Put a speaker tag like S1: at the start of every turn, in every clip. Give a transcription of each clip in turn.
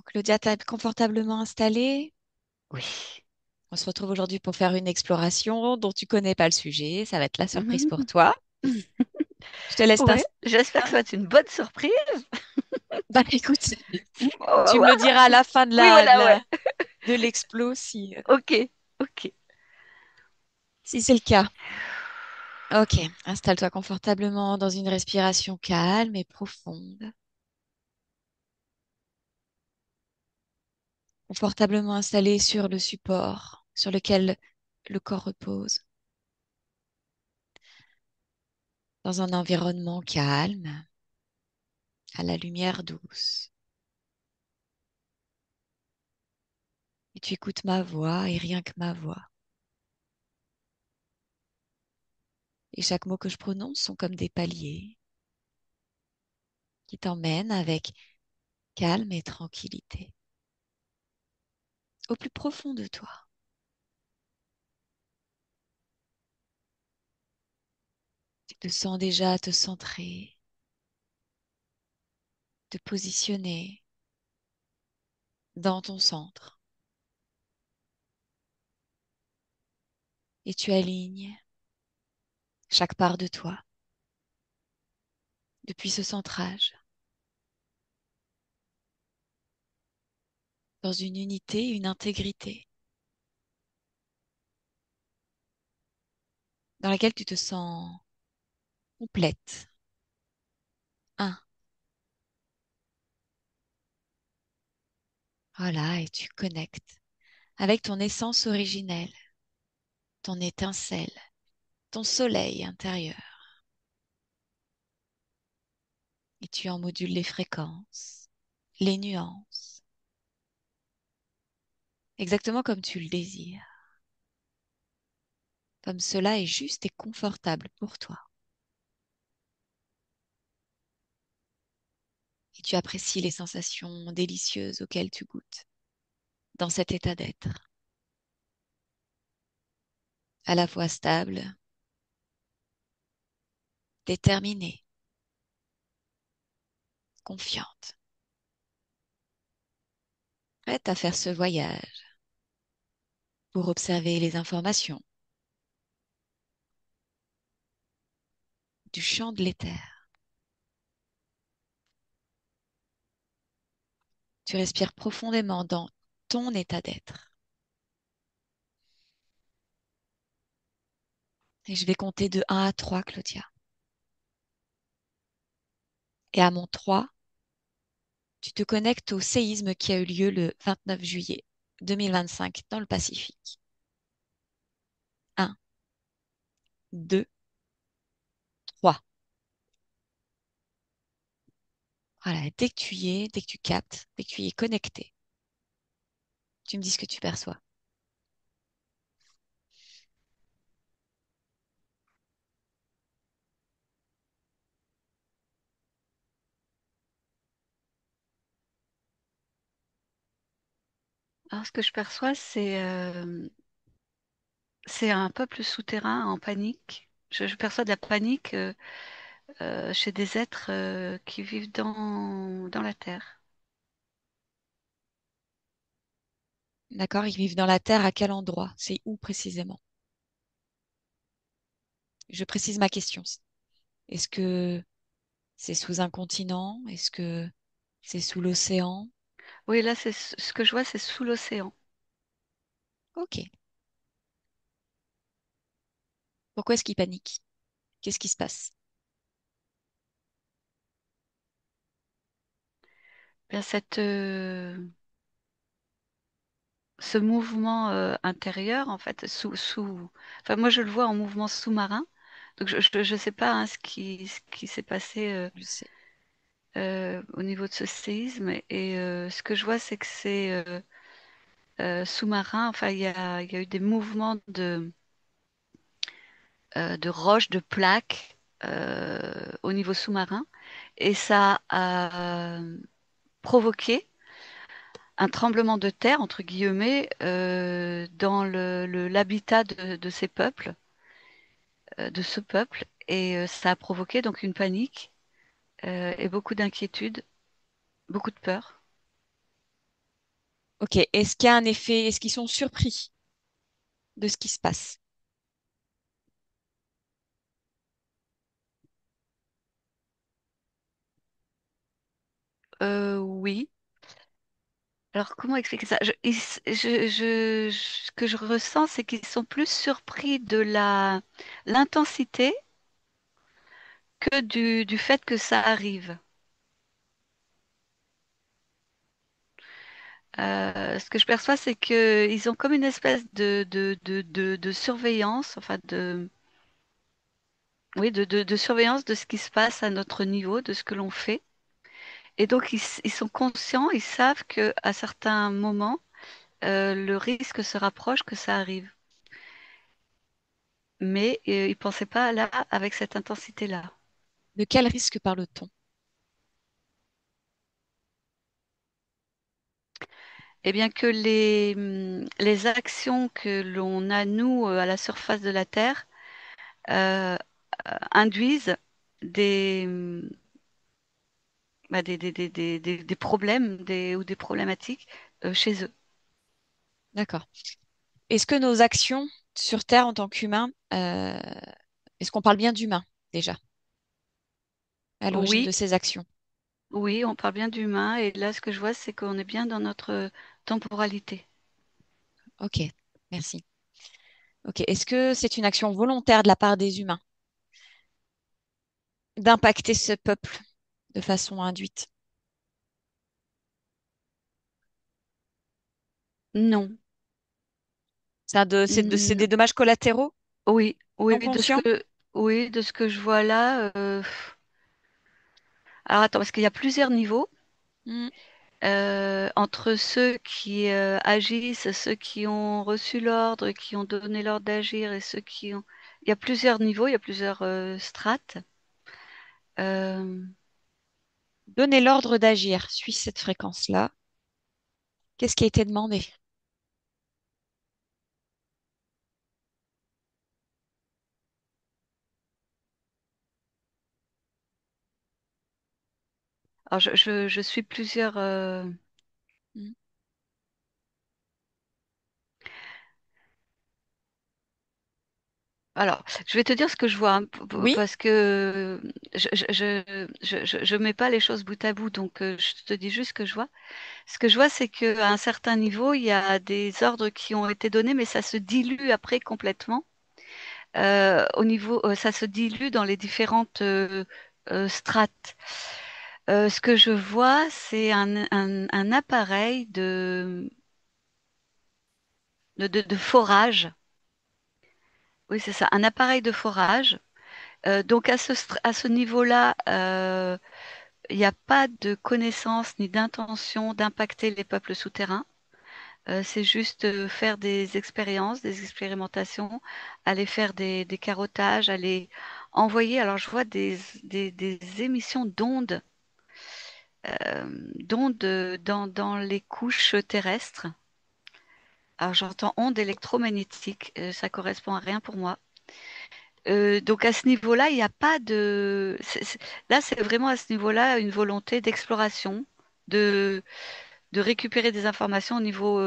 S1: Claudia, t'as confortablement installée?
S2: Oui.
S1: On se retrouve aujourd'hui pour faire une exploration dont tu connais pas le sujet. Ça va être la surprise pour
S2: Mhm.
S1: toi. Je te laisse
S2: Ouais, j'espère que ça
S1: t'installer.
S2: va être une bonne surprise.
S1: Bah écoute,
S2: On va
S1: tu me
S2: voir.
S1: le diras à la fin
S2: Oui, voilà, ouais.
S1: de l'explo
S2: Ok, ok.
S1: si c'est le cas. Ok, installe-toi confortablement dans une respiration calme et profonde. Confortablement installé sur le support sur lequel le corps repose, dans un environnement calme, à la lumière douce. Et tu écoutes ma voix et rien que ma voix. Et chaque mot que je prononce sont comme des paliers qui t'emmènent avec calme et tranquillité au plus profond de toi. Tu te sens déjà te centrer, te positionner dans ton centre et tu alignes chaque part de toi depuis ce centrage dans une unité, une intégrité dans laquelle tu te sens complète. Un. Voilà, et tu connectes avec ton essence originelle, ton étincelle, ton soleil intérieur. Et tu en modules les fréquences, les nuances, exactement comme tu le désires, comme cela est juste et confortable pour toi. Et tu apprécies les sensations délicieuses auxquelles tu goûtes dans cet état d'être, à la fois stable, déterminée, confiante, prête à faire ce voyage pour observer les informations du champ de l'éther. Tu respires profondément dans ton état d'être. Et je vais compter de 1 à 3, Claudia. Et à mon 3, tu te connectes au séisme qui a eu lieu le 29 juillet 2025 dans le Pacifique. 1, 2, 3. Voilà, dès que tu y es, dès que tu captes, dès que tu y es connecté, tu me dis ce que tu perçois.
S2: Alors, ce que je perçois, c'est un peuple souterrain en panique. Je perçois de la panique chez des êtres qui vivent dans la terre.
S1: D'accord? Ils vivent dans la Terre à quel endroit? C'est où précisément? Je précise ma question. Est-ce que c'est sous un continent? Est-ce que c'est sous l'océan?
S2: Oui, là, c'est ce que je vois, c'est sous l'océan.
S1: Ok. Pourquoi est-ce qu'ils paniquent? Qu'est-ce qui se passe?
S2: Bien, ce mouvement intérieur, en fait, enfin, moi, je le vois en mouvement sous-marin. Donc, je sais pas hein, ce qui s'est passé
S1: Je sais.
S2: au niveau de ce séisme. Et ce que je vois, c'est que c'est sous-marin. Enfin, il y a eu des mouvements de roches, de plaques au niveau sous-marin. Et ça a provoqué un tremblement de terre, entre guillemets, dans l'habitat de ces peuples, de ce peuple. Et ça a provoqué donc une panique et beaucoup d'inquiétude, beaucoup de peur.
S1: Ok, est-ce qu'il y a un effet, est-ce qu'ils sont surpris de ce qui se passe?
S2: Oui. Alors, comment expliquer ça? Ce que je ressens, c'est qu'ils sont plus surpris de l'intensité que du fait que ça arrive. Ce que je perçois, c'est qu'ils ont comme une espèce de surveillance, enfin oui, de surveillance de ce qui se passe à notre niveau, de ce que l'on fait. Et donc, ils sont conscients, ils savent que à certains moments, le risque se rapproche, que ça arrive. Mais ils ne pensaient pas là avec cette intensité-là.
S1: De quel risque parle-t-on?
S2: Eh bien que les actions que l'on a, nous, à la surface de la Terre, euh, induisent des, des problèmes ou des problématiques chez eux.
S1: D'accord. Est-ce que nos actions sur Terre en tant qu'humains, est-ce qu'on parle bien d'humains déjà à l'origine de
S2: Oui,
S1: ces actions?
S2: oui, on parle bien d'humain, et là, ce que je vois, c'est qu'on est bien dans notre temporalité.
S1: Ok, merci. Ok, est-ce que c'est une action volontaire de la part des humains d'impacter ce peuple de façon induite?
S2: Non.
S1: C'est
S2: Mm,
S1: des dommages collatéraux
S2: oui, oui,
S1: non conscients?
S2: oui, de ce que je vois là. Alors attends, parce qu'il y a plusieurs niveaux.
S1: Hmm,
S2: Entre ceux qui agissent, ceux qui ont reçu l'ordre, qui ont donné l'ordre d'agir et ceux qui ont... Il y a plusieurs niveaux, il y a plusieurs strates. Euh,
S1: donner l'ordre d'agir suit cette fréquence-là. Qu'est-ce qui a été demandé?
S2: alors je suis plusieurs...
S1: Hmm.
S2: Alors, je vais te dire ce que je vois, hein,
S1: Oui,
S2: parce que je mets pas les choses bout à bout, donc je te dis juste ce que je vois. Ce que je vois, c'est qu'à un certain niveau, il y a des ordres qui ont été donnés, mais ça se dilue après complètement. Ça se dilue dans les différentes strates. Ce que je vois, c'est un appareil de forage. Oui, c'est ça, un appareil de forage. Donc à ce niveau-là, il n'y a pas de connaissance ni d'intention d'impacter les peuples souterrains. C'est juste faire des expériences, des expérimentations, aller faire des carottages, aller envoyer. Alors je vois des émissions d'ondes dans les couches terrestres. Alors j'entends ondes électromagnétiques, ça correspond à rien pour moi. Donc à ce niveau-là, il n'y a pas de... Là, c'est vraiment à ce niveau-là une volonté d'exploration, de, de récupérer des informations au niveau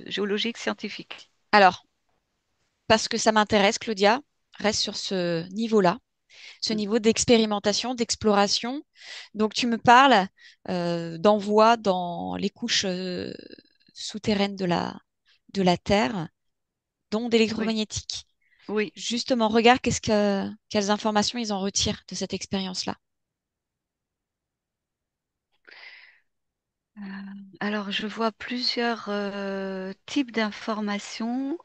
S2: géologique, scientifique.
S1: alors, parce que ça m'intéresse, Claudia, reste sur ce niveau-là, ce
S2: Mm.
S1: niveau d'expérimentation, d'exploration. Donc, tu me parles d'envoi dans les couches souterraines de la Terre, d'ondes
S2: Oui,
S1: électromagnétiques.
S2: oui.
S1: Justement, regarde quelles informations ils en retirent de cette expérience-là.
S2: Euh, Alors, je vois plusieurs types d'informations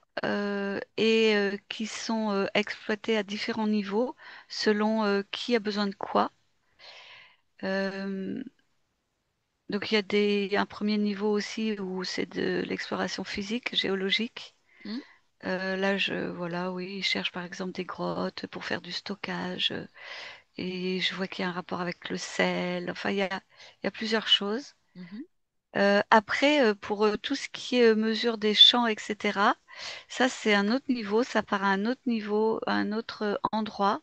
S2: qui sont exploitées à différents niveaux selon qui a besoin de quoi. Euh, donc, il y a un premier niveau aussi où c'est de l'exploration physique, géologique.
S1: Hmm.
S2: Là, voilà, oui, ils cherchent par exemple des grottes pour faire du stockage. Et je vois qu'il y a un rapport avec le sel. Enfin, il y a plusieurs choses.
S1: Mhm,
S2: Après, pour tout ce qui est mesure des champs, etc., ça, c'est un autre niveau. Ça part à un autre niveau, à un autre endroit.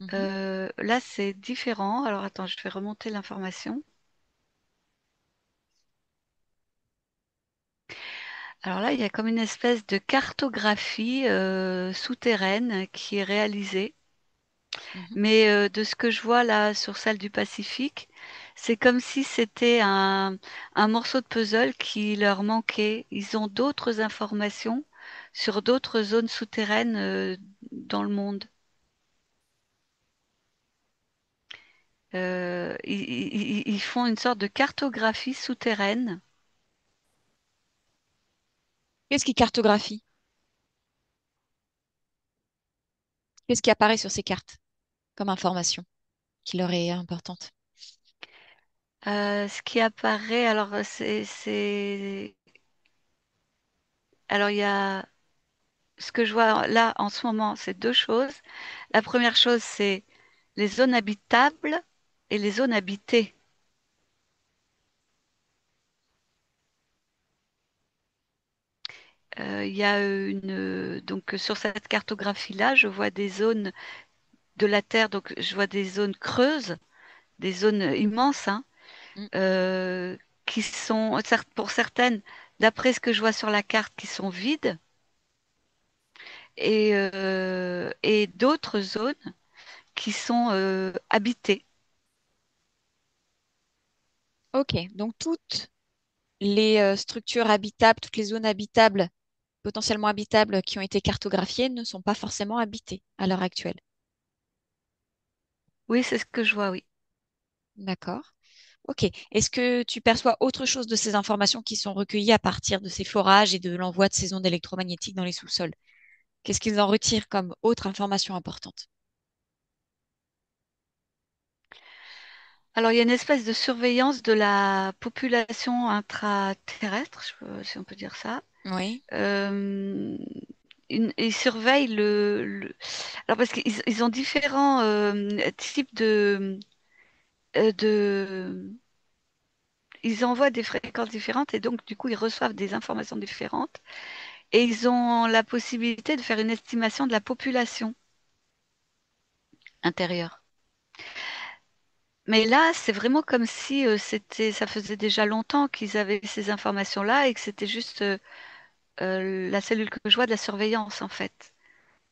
S1: mhm.
S2: Là, c'est différent. Alors, attends, je vais remonter l'information. Alors là, il y a comme une espèce de cartographie souterraine qui est réalisée.
S1: Mhm.
S2: Mais de ce que je vois là sur celle du Pacifique, c'est comme si c'était un morceau de puzzle qui leur manquait. Ils ont d'autres informations sur d'autres zones souterraines dans le monde. Ils font une sorte de cartographie souterraine.
S1: Qu'est-ce qui cartographie? Qu'est-ce qui apparaît sur ces cartes comme information qui leur est importante?
S2: Ce qui apparaît, alors alors il y a ce que je vois là en ce moment, c'est deux choses. La première chose, c'est les zones habitables et les zones habitées. Il y a donc sur cette cartographie-là, je vois des zones de la Terre, donc je vois des zones creuses, des zones immenses, hein,
S1: Mm.
S2: euh, qui sont, pour certaines, d'après ce que je vois sur la carte, qui sont vides, et d'autres zones qui sont habitées.
S1: Ok, donc toutes les structures habitables, toutes les zones habitables, potentiellement habitables qui ont été cartographiées ne sont pas forcément habitées à l'heure actuelle.
S2: Oui, c'est ce que je vois, oui.
S1: D'accord. Ok. Est-ce que tu perçois autre chose de ces informations qui sont recueillies à partir de ces forages et de l'envoi de ces ondes électromagnétiques dans les sous-sols? Qu'est-ce qu'ils en retirent comme autre information importante?
S2: Alors, il y a une espèce de surveillance de la population intraterrestre, si on peut dire ça.
S1: Oui.
S2: Euh, ils surveillent alors parce qu'ils ont différents types de... Ils envoient des fréquences différentes et donc du coup ils reçoivent des informations différentes et ils ont la possibilité de faire une estimation de la population intérieure. Mais là, c'est vraiment comme si ça faisait déjà longtemps qu'ils avaient ces informations-là et que c'était juste la cellule que je vois de la surveillance en fait.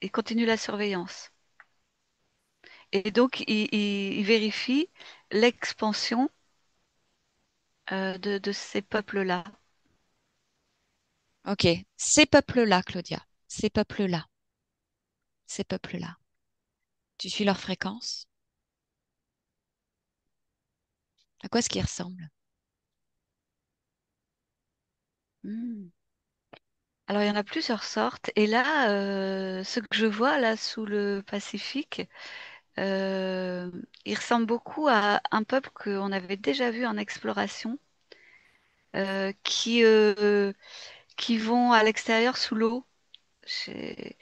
S2: Ils continuent la surveillance. Et donc, ils vérifient l'expansion de ces peuples-là.
S1: Ok. Ces peuples-là, Claudia. Ces peuples-là. Ces peuples-là. Tu suis leur fréquence? À quoi est-ce qu'ils ressemblent?
S2: Hmm. Alors, il y en a plusieurs sortes. Et là, ce que je vois là sous le Pacifique, euh, il ressemble beaucoup à un peuple qu'on avait déjà vu en exploration, euh, qui, euh, qui vont à l'extérieur sous l'eau. J'ai-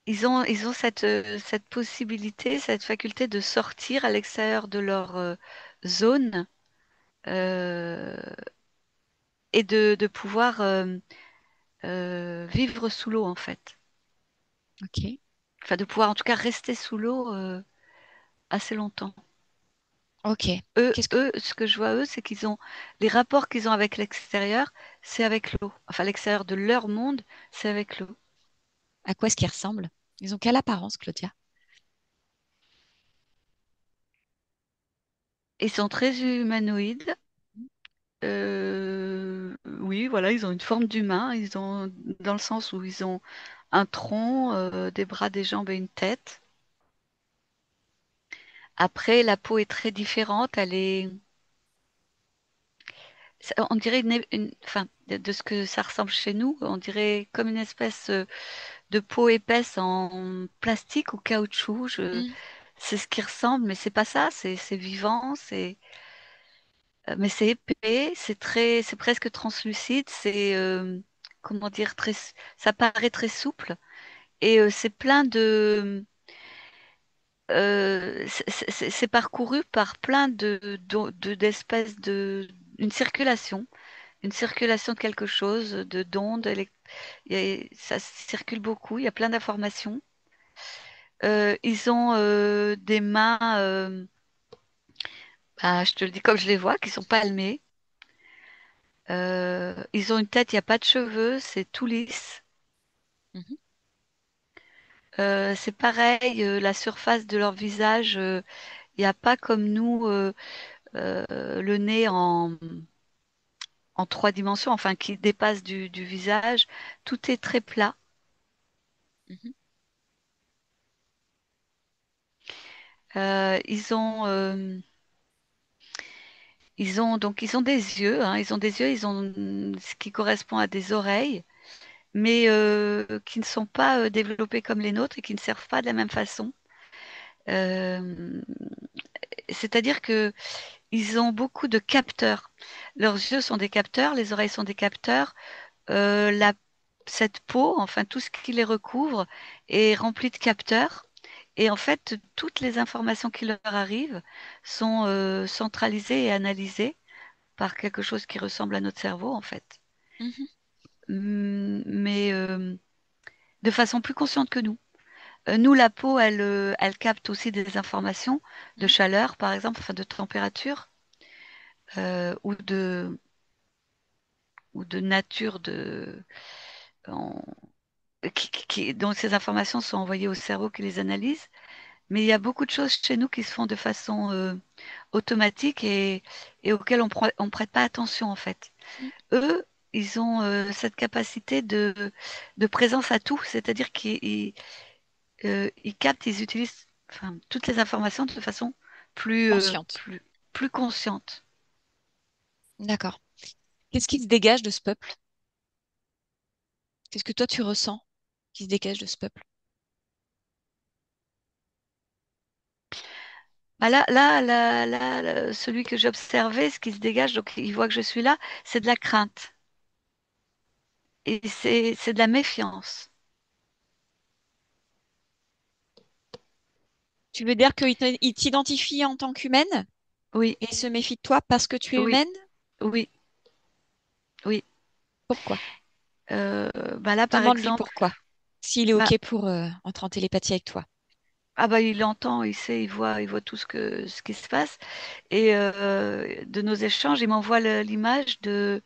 S2: ils ont cette possibilité, cette faculté de sortir à l'extérieur de leur zone euh, et de pouvoir vivre sous l'eau en fait.
S1: Ok.
S2: Enfin, de pouvoir en tout cas rester sous l'eau assez longtemps.
S1: Ok. Qu'est-ce que,
S2: Ce que je vois eux, c'est qu'ils ont les rapports qu'ils ont avec l'extérieur, c'est avec l'eau. Enfin, l'extérieur de leur monde, c'est avec l'eau.
S1: à quoi est-ce qu'ils ressemblent? Ils ont quelle apparence, Claudia?
S2: Ils sont très humanoïdes. Oui, voilà, ils ont une forme d'humain. Ils ont, dans le sens où ils ont un tronc, des bras, des jambes et une tête. Après, la peau est très différente. On dirait enfin, de ce que ça ressemble chez nous, on dirait comme une espèce de peau épaisse en plastique ou caoutchouc.
S1: Hmm.
S2: C'est ce qui ressemble, mais c'est pas ça. C'est vivant, mais c'est épais, c'est presque translucide. Comment dire, ça paraît très souple et c'est plein c'est parcouru par plein d'espèces une circulation de quelque chose, d'ondes. Ça circule beaucoup, il y a plein d'informations. Ils ont des mains, je te le dis comme je les vois, qui sont palmées. Ils ont une tête, il n'y a pas de cheveux, c'est tout lisse.
S1: Mhm,
S2: C'est pareil, la surface de leur visage, il n'y a pas comme nous le nez en trois dimensions, enfin qui dépasse du visage. Tout est très plat.
S1: mhm,
S2: Euh, ils ont, euh, ils ont des yeux, hein, ils ont des yeux, ils ont ce qui correspond à des oreilles, mais qui ne sont pas développés comme les nôtres et qui ne servent pas de la même façon. Euh, C'est-à-dire que ils ont beaucoup de capteurs. Leurs yeux sont des capteurs, les oreilles sont des capteurs. La, cette peau, enfin tout ce qui les recouvre, est rempli de capteurs. Et en fait, toutes les informations qui leur arrivent sont centralisées et analysées par quelque chose qui ressemble à notre cerveau, en fait.
S1: mhm,
S2: Mais de façon plus consciente que nous. Nous, la peau, elle capte aussi des informations de
S1: mhm.
S2: chaleur, par exemple, enfin de température, ou de nature en- dont ces informations sont envoyées au cerveau qui les analyse. Mais il y a beaucoup de choses chez nous qui se font de façon automatique et auxquelles on prête pas attention en fait.
S1: Mhm.
S2: Eux, ils ont cette capacité de présence à tout, c'est-à-dire qu'ils captent, ils utilisent enfin, toutes les informations de façon plus,
S1: Consciente.
S2: plus consciente.
S1: D'accord. Qu'est-ce qui se dégage de ce peuple? Qu'est-ce que toi tu ressens qui se dégage de ce peuple?
S2: Bah celui que j'ai observé, ce qui se dégage, donc il voit que je suis là, c'est de la crainte et c'est de la méfiance.
S1: Tu veux dire qu'il t'identifie en tant qu'humaine
S2: Oui,
S1: et se méfie de toi parce que tu es
S2: oui,
S1: humaine?
S2: oui, oui.
S1: Pourquoi?
S2: Bah là, par
S1: Demande-lui
S2: exemple,
S1: pourquoi. S'il est
S2: bah,
S1: OK pour entrer en télépathie avec toi.
S2: ah bah il entend, il sait, il voit tout ce qui se passe. Et de nos échanges, il m'envoie l'image de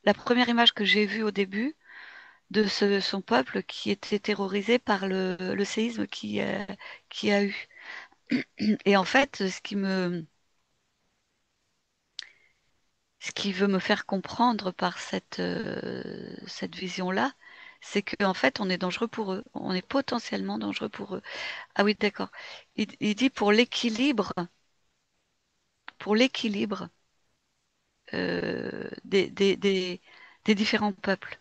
S2: la première image que j'ai vue au début de son peuple qui était terrorisé par le séisme qui a eu. Et en fait, ce qui veut me faire comprendre par cette vision-là, c'est qu'en fait, on est dangereux pour eux. On est potentiellement dangereux pour eux. Ah oui, d'accord. Il dit pour l'équilibre des différents peuples.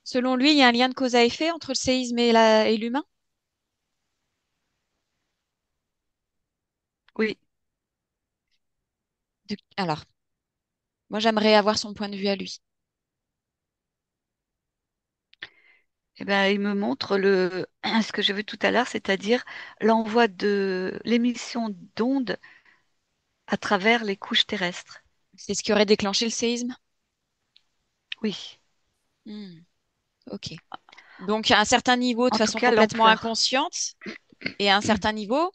S1: Selon lui, il y a un lien de cause à effet entre le séisme et l'humain?
S2: Oui.
S1: Alors, moi, j'aimerais avoir son point de vue à lui.
S2: Eh ben, il me montre ce que j'ai vu tout à l'heure, c'est-à-dire l'envoi de l'émission d'ondes à travers les couches terrestres.
S1: C'est ce qui aurait déclenché le séisme?
S2: Oui.
S1: Hmm, ok. Donc, à un certain niveau, de
S2: En tout
S1: façon
S2: cas,
S1: complètement
S2: l'ampleur.
S1: inconsciente, et à un certain niveau,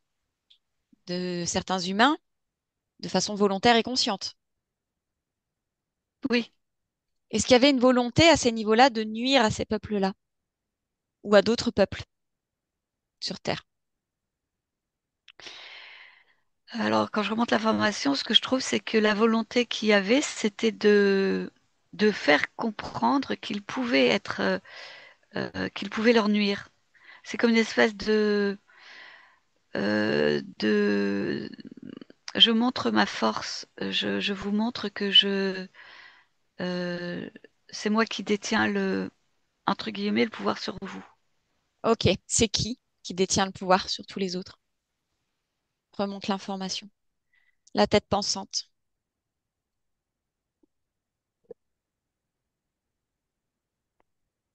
S1: de certains humains, de façon volontaire et consciente.
S2: Oui.
S1: Est-ce qu'il y avait une volonté à ces niveaux-là de nuire à ces peuples-là ou à d'autres peuples sur Terre?
S2: Alors, quand je remonte l'information, ce que je trouve, c'est que la volonté qu'il y avait, c'était de faire comprendre qu'il pouvait leur nuire. C'est comme une espèce de je montre ma force, je vous montre que euh, c'est moi qui détiens entre guillemets, le pouvoir sur vous.
S1: Ok. C'est qui détient le pouvoir sur tous les autres? Remonte l'information. La tête pensante.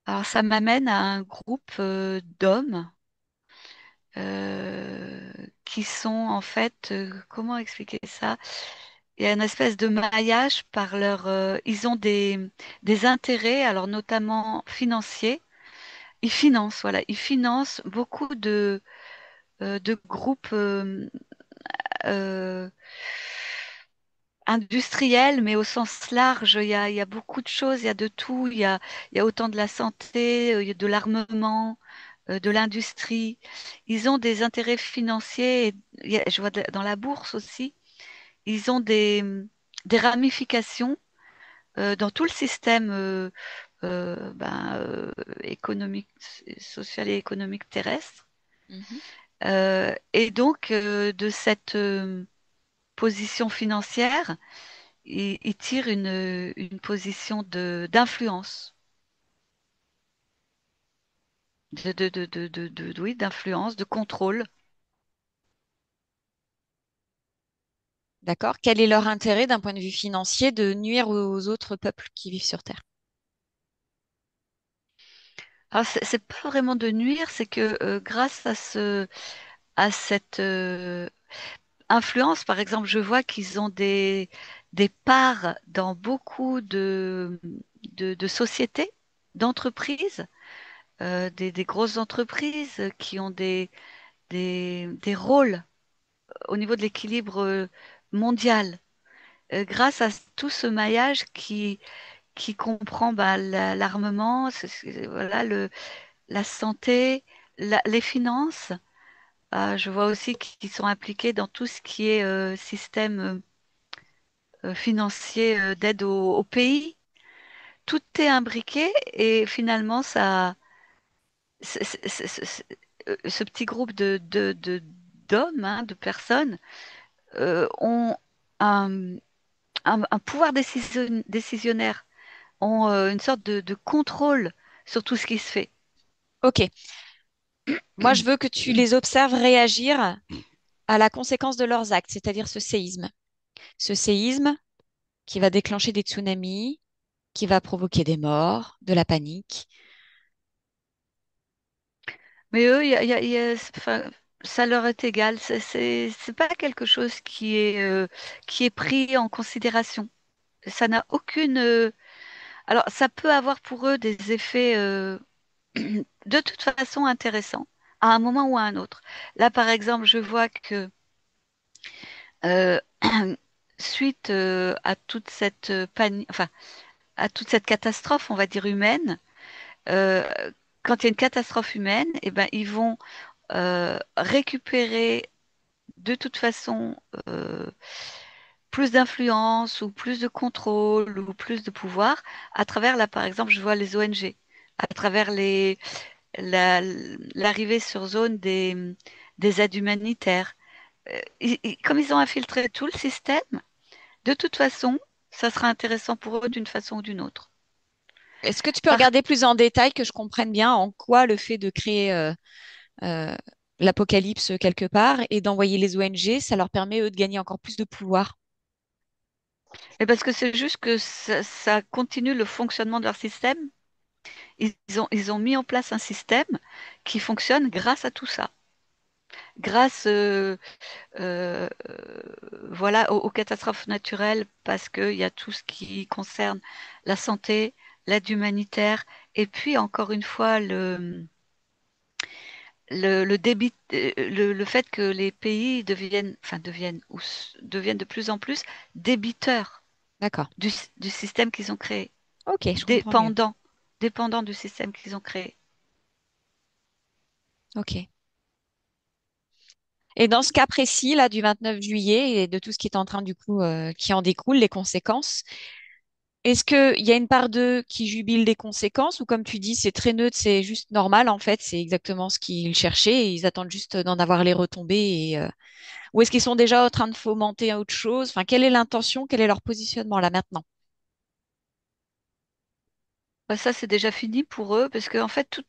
S2: Alors, ça m'amène à un groupe d'hommes qui sont en fait, comment expliquer ça? Il y a une espèce de maillage par ils ont des intérêts, alors notamment financiers. Ils financent, voilà, ils financent beaucoup de groupes euh, industriel, mais au sens large. Il y a beaucoup de choses, il y a de tout. Il y a autant de la santé, il y a de l'armement, de l'industrie. Ils ont des intérêts financiers. Je vois dans la bourse aussi. Ils ont des ramifications dans tout le système économique, social et économique terrestre.
S1: Mhm.
S2: Et donc, de cette position financière, il tire une position d'influence, oui, d'influence, de contrôle.
S1: D'accord? Quel est leur intérêt d'un point de vue financier de nuire aux autres peuples qui vivent sur Terre?
S2: Alors, c'est pas vraiment de nuire, c'est que grâce à cette influence, par exemple, je vois qu'ils ont des parts dans beaucoup de sociétés, d'entreprises, des grosses entreprises qui ont des rôles au niveau de l'équilibre mondial. Grâce à tout ce maillage qui comprend bah, l'armement, voilà, la santé, les finances. Je vois aussi qu'ils sont impliqués dans tout ce qui est système financier d'aide au pays. Tout est imbriqué et finalement, ce petit groupe d'hommes, hein, de personnes, ont un, un pouvoir décisionnaire, ont une sorte de contrôle sur tout ce qui se fait.
S1: Ok. Moi, je veux que tu les observes réagir à la conséquence de leurs actes, c'est-à-dire ce séisme. Ce séisme qui va déclencher des tsunamis, qui va provoquer des morts, de la panique.
S2: Mais eux, enfin, ça leur est égal. C'est pas quelque chose qui est pris en considération. Ça n'a aucune. Alors, ça peut avoir pour eux des effets de toute façon intéressants à un moment ou à un autre. Là, par exemple, je vois que euh, suite à toute cette enfin, à toute cette catastrophe, on va dire humaine, euh, quand il y a une catastrophe humaine, eh ben, ils vont récupérer de toute façon plus d'influence ou plus de contrôle ou plus de pouvoir à travers, là, par exemple, je vois les ONG, à travers la- l'arrivée sur zone des aides humanitaires. Comme ils ont infiltré tout le système, de toute façon, ça sera intéressant pour eux d'une façon ou d'une autre.
S1: Est-ce que tu peux
S2: Par
S1: regarder plus en détail que je comprenne bien en quoi le fait de créer euh, l'apocalypse quelque part et d'envoyer les ONG, ça leur permet eux de gagner encore plus de pouvoir?
S2: Et parce que c'est juste que ça continue le fonctionnement de leur système. Ils ont mis en place un système qui fonctionne grâce à tout ça. Grâce euh, voilà, aux catastrophes naturelles, parce qu'il y a tout ce qui concerne la santé, l'aide humanitaire, et puis encore une fois, le débit, le fait que les pays deviennent de plus en plus débiteurs
S1: D'accord.
S2: du, du système qu'ils ont créé,
S1: Ok, je comprends mieux.
S2: dépendants, dépendants du système qu'ils ont créé.
S1: Ok. Et dans ce cas précis, là, du 29 juillet et de tout ce qui est en train, du coup, qui en découle, les conséquences, est-ce qu'il y a une part d'eux qui jubile des conséquences ou comme tu dis, c'est très neutre, c'est juste normal, en fait, c'est exactement ce qu'ils cherchaient et ils attendent juste d'en avoir les retombées ou est-ce qu'ils sont déjà en train de fomenter autre chose? Enfin, quelle est l'intention, quel est leur positionnement là maintenant?
S2: Bah, ça, c'est déjà fini pour eux, parce qu'en fait, tout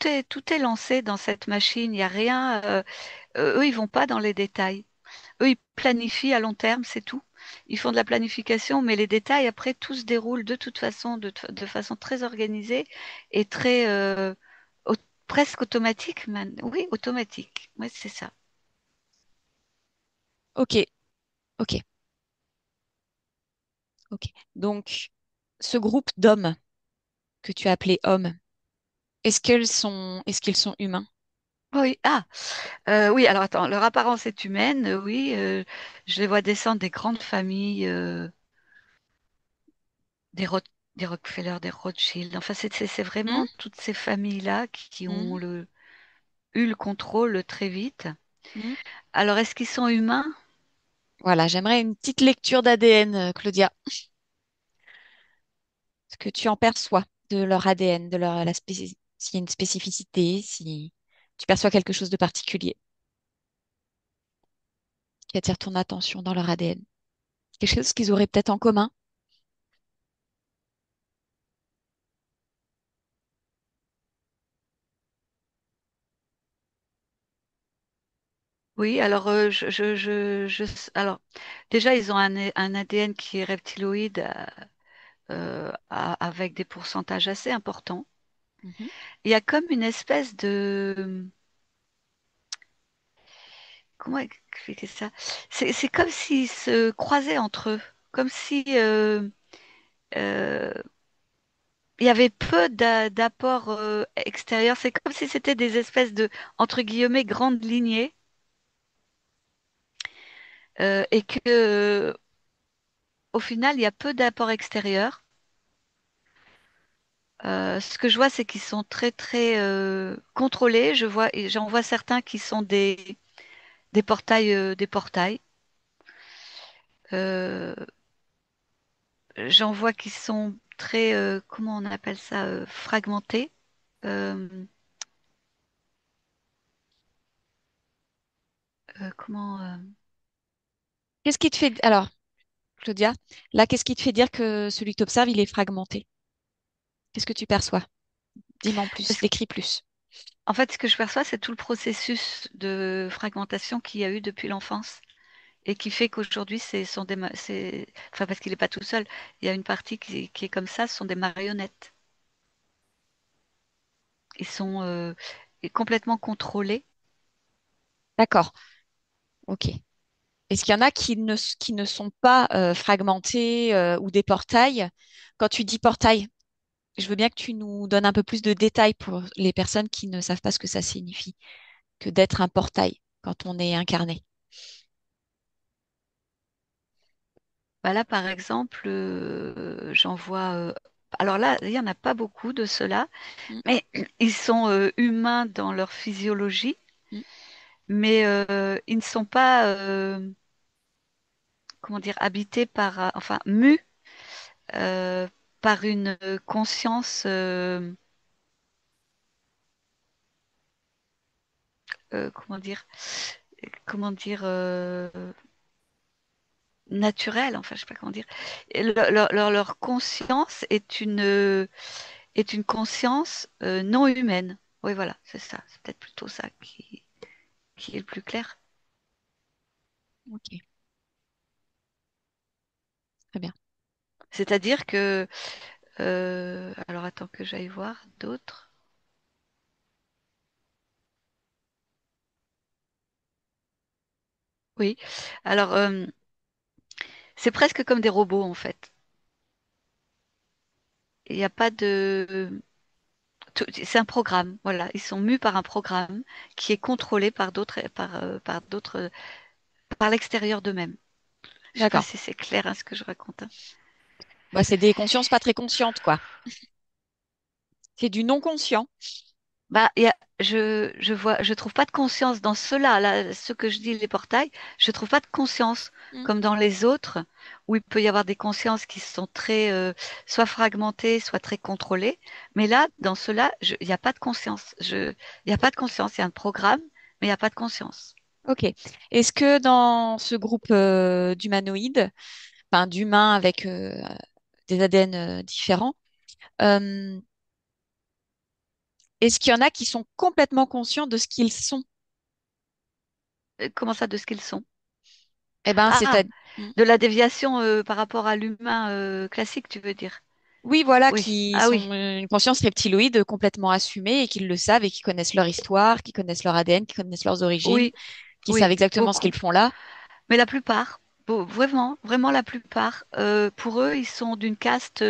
S2: est lancé dans cette machine. Il n'y a rien. Eux, ils vont pas dans les détails. Eux, ils planifient à long terme, c'est tout. Ils font de la planification, mais les détails, après, tout se déroule de toute façon, de façon très organisée et très au- presque automatique. Oui, automatique. Oui, c'est ça.
S1: Ok, ok, ok. Donc, ce groupe d'hommes que tu as appelé hommes, est-ce qu'ils sont humains?
S2: Oui, oui, alors attends, leur apparence est humaine, oui, je les vois descendre des grandes familles, des, des Rockefeller, des Rothschild. Enfin, c'est
S1: Hmm.
S2: vraiment toutes ces familles-là qui ont
S1: Hmm.
S2: eu le contrôle très vite.
S1: Hmm.
S2: Alors, est-ce qu'ils sont humains?
S1: Voilà, j'aimerais une petite lecture d'ADN, Claudia. Ce que tu en perçois de leur ADN, de leur s'il y a une spécificité, si tu perçois quelque chose de particulier qui attire ton attention dans leur ADN. Quelque chose qu'ils auraient peut-être en commun.
S2: Oui, alors, alors déjà, ils ont un ADN qui est reptiloïde avec des pourcentages assez importants.
S1: Mhm.
S2: Il y a comme une espèce de... Comment expliquer ça? C'est comme s'ils se croisaient entre eux, comme si euh, il y avait peu d'apports extérieurs. C'est comme si c'était des espèces de, entre guillemets, grandes lignées et que, au final, il y a peu d'apports extérieurs. Ce que je vois, c'est qu'ils sont très très contrôlés. J'en vois certains qui sont des portails, des portails. Euh, J'en vois qui sont très, comment on appelle ça, fragmentés. Euh, comment
S1: Qu'est-ce qui te fait... Alors, Claudia, là, qu'est-ce qui te fait dire que celui que tu observes, il est fragmenté? Qu'est-ce que tu perçois? Dis-moi en plus,
S2: parce
S1: décris plus.
S2: En fait, ce que je perçois, c'est tout le processus de fragmentation qu'il y a eu depuis l'enfance et qui fait qu'aujourd'hui, enfin, parce qu'il n'est pas tout seul, il y a une partie qui est comme ça, ce sont des marionnettes. Ils sont complètement contrôlés.
S1: D'accord, ok. Est-ce qu'il y en a qui ne sont pas fragmentés ou des portails? Quand tu dis portail, je veux bien que tu nous donnes un peu plus de détails pour les personnes qui ne savent pas ce que ça signifie, que d'être un portail quand on est incarné.
S2: Bah là, par exemple, j'en vois. Alors là, il n'y en a pas beaucoup de ceux-là,
S1: Mm,
S2: mais ils sont humains dans leur physiologie,
S1: mm.
S2: mais ils ne sont pas, comment dire, habités par, enfin, mus euh, par une conscience, comment dire, naturelle, enfin, je sais pas comment dire. Et leur conscience est une conscience non humaine. Oui, voilà, c'est ça. C'est peut-être plutôt ça qui est le plus clair.
S1: Ok, très bien.
S2: C'est-à-dire que, alors attends que j'aille voir d'autres. Oui, alors c'est presque comme des robots en fait. Il n'y a pas de... C'est un programme, voilà. Ils sont mus par un programme qui est contrôlé par d'autres, par l'extérieur d'eux-mêmes. Je sais pas
S1: D'accord.
S2: si c'est clair hein, ce que je raconte, hein.
S1: Bah, c'est des consciences pas très conscientes, quoi. C'est du non-conscient.
S2: Bah, je trouve pas de conscience dans ceux-là, là, ceux que je dis les portails, je trouve pas de conscience
S1: Mm.
S2: comme dans les autres où il peut y avoir des consciences qui sont très, soit fragmentées, soit très contrôlées. Mais là, dans ceux-là, il n'y a pas de conscience. Il n'y a pas de conscience. Il y a un programme, mais il n'y a pas de conscience.
S1: Ok. Est-ce que dans ce groupe d'humanoïdes, enfin d'humains avec des ADN différents, euh, est-ce qu'il y en a qui sont complètement conscients de ce qu'ils sont?
S2: Comment ça, de ce qu'ils sont?
S1: Eh ben,
S2: Ah,
S1: c'est Mm.
S2: de la déviation par rapport à l'humain classique, tu veux dire?
S1: Oui, voilà,
S2: Oui.
S1: qui
S2: Ah
S1: sont
S2: oui.
S1: une conscience reptiloïde complètement assumée et qui le savent et qui connaissent leur histoire, qui connaissent leur ADN, qui connaissent leurs origines,
S2: Oui.
S1: qui savent
S2: Oui.
S1: exactement ce
S2: Beaucoup.
S1: qu'ils font là.
S2: Mais la plupart, vraiment, vraiment la plupart, pour eux, ils sont d'une caste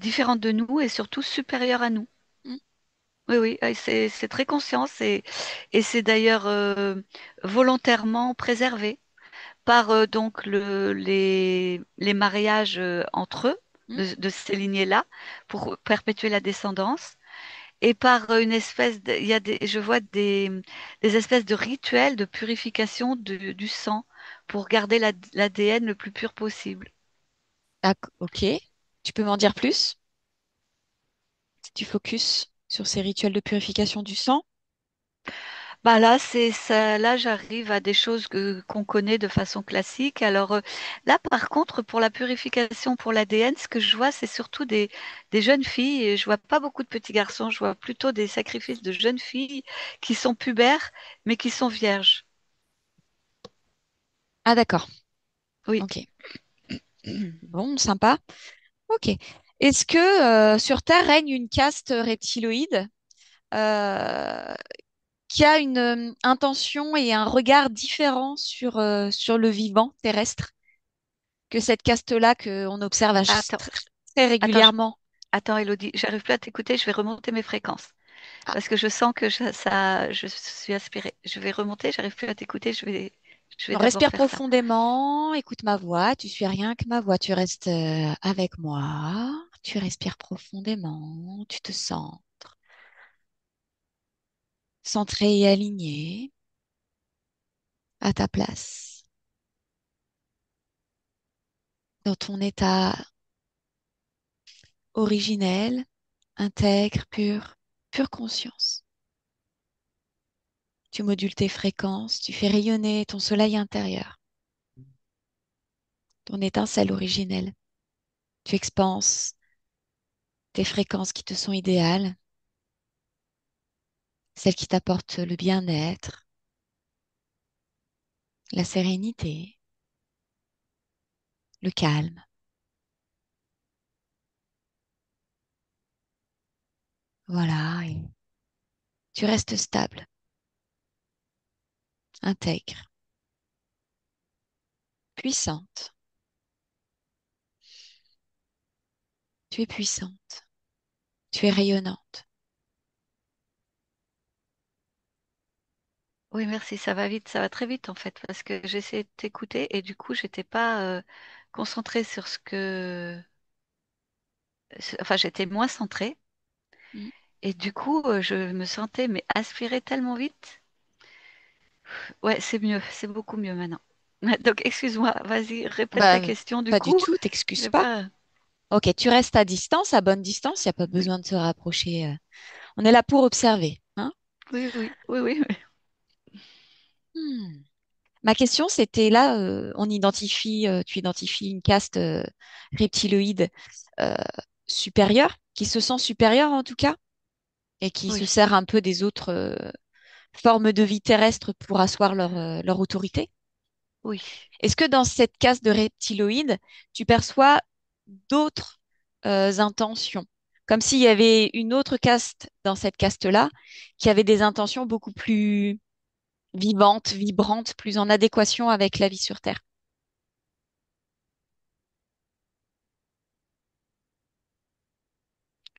S2: différente de nous et surtout supérieure à nous.
S1: Mm.
S2: Oui, oui, c'est très conscient et c'est d'ailleurs volontairement préservé par donc les mariages entre eux.
S1: Hmm.
S2: de ces lignées-là pour perpétuer la descendance. Et par une espèce de, il y a des, je vois des espèces de rituels de purification du sang pour garder l'ADN le plus pur possible.
S1: Ok. Tu peux m'en dire plus? Si tu focuses sur ces rituels de purification du sang?
S2: Bah là, c'est ça, là, j'arrive à des choses qu'on connaît de façon classique. Alors là, par contre, pour la purification pour l'ADN, ce que je vois, c'est surtout des jeunes filles. Et je vois pas beaucoup de petits garçons. Je vois plutôt des sacrifices de jeunes filles qui sont pubères, mais qui sont vierges.
S1: Ah, d'accord.
S2: Oui.
S1: Ok. Bon, sympa. Ok. Est-ce que sur Terre règne une caste reptiloïde euh, qui a une intention et un regard différent sur le vivant terrestre que cette caste-là qu'on observe
S2: Attends,
S1: très
S2: attends,
S1: régulièrement?
S2: attends, Elodie, j'arrive plus à t'écouter. Je vais remonter mes fréquences
S1: Ah,
S2: parce que je sens que je suis aspirée. Je vais remonter. J'arrive plus à t'écouter. Je vais d'abord
S1: respire
S2: faire ça.
S1: profondément, écoute ma voix, tu suis rien que ma voix, tu restes avec moi, tu respires profondément, tu te sens centré et aligné à ta place, dans ton état originel, intègre, pur, pure conscience. Tu modules tes fréquences, tu fais rayonner ton soleil intérieur, ton étincelle originelle. Tu expanses tes fréquences qui te sont idéales, celles qui t'apportent le bien-être, la sérénité, le calme. Voilà, et tu restes stable, intègre, puissante. Tu es puissante, tu es rayonnante.
S2: Oui, merci. Ça va vite. Ça va très vite en fait parce que j'essaie de t'écouter et du coup, j'étais pas concentrée sur enfin, j'étais moins centrée
S1: Mm.
S2: et du coup, je me sentais mais aspirer tellement vite. Ouais, c'est mieux. C'est beaucoup mieux maintenant. Donc, excuse-moi. Vas-y, répète ta
S1: Bah,
S2: question. Du
S1: pas du
S2: coup,
S1: tout, t'excuses
S2: j'ai
S1: pas.
S2: pas.
S1: Ok, tu restes à distance, à bonne distance, il n'y a pas
S2: Oui,
S1: besoin de se rapprocher. On est là pour observer, hein?
S2: oui, oui, oui, oui. Oui.
S1: Hmm. Ma question, c'était là, tu identifies une caste reptiloïde euh, supérieure, qui se sent supérieure en tout cas, et qui se
S2: Oui.
S1: sert un peu des autres formes de vie terrestre pour asseoir leur autorité.
S2: Oui.
S1: Est-ce que dans cette caste de reptiloïdes, tu perçois d'autres intentions? Comme s'il y avait une autre caste dans cette caste-là qui avait des intentions beaucoup plus vivantes, vibrantes, plus en adéquation avec la vie sur Terre.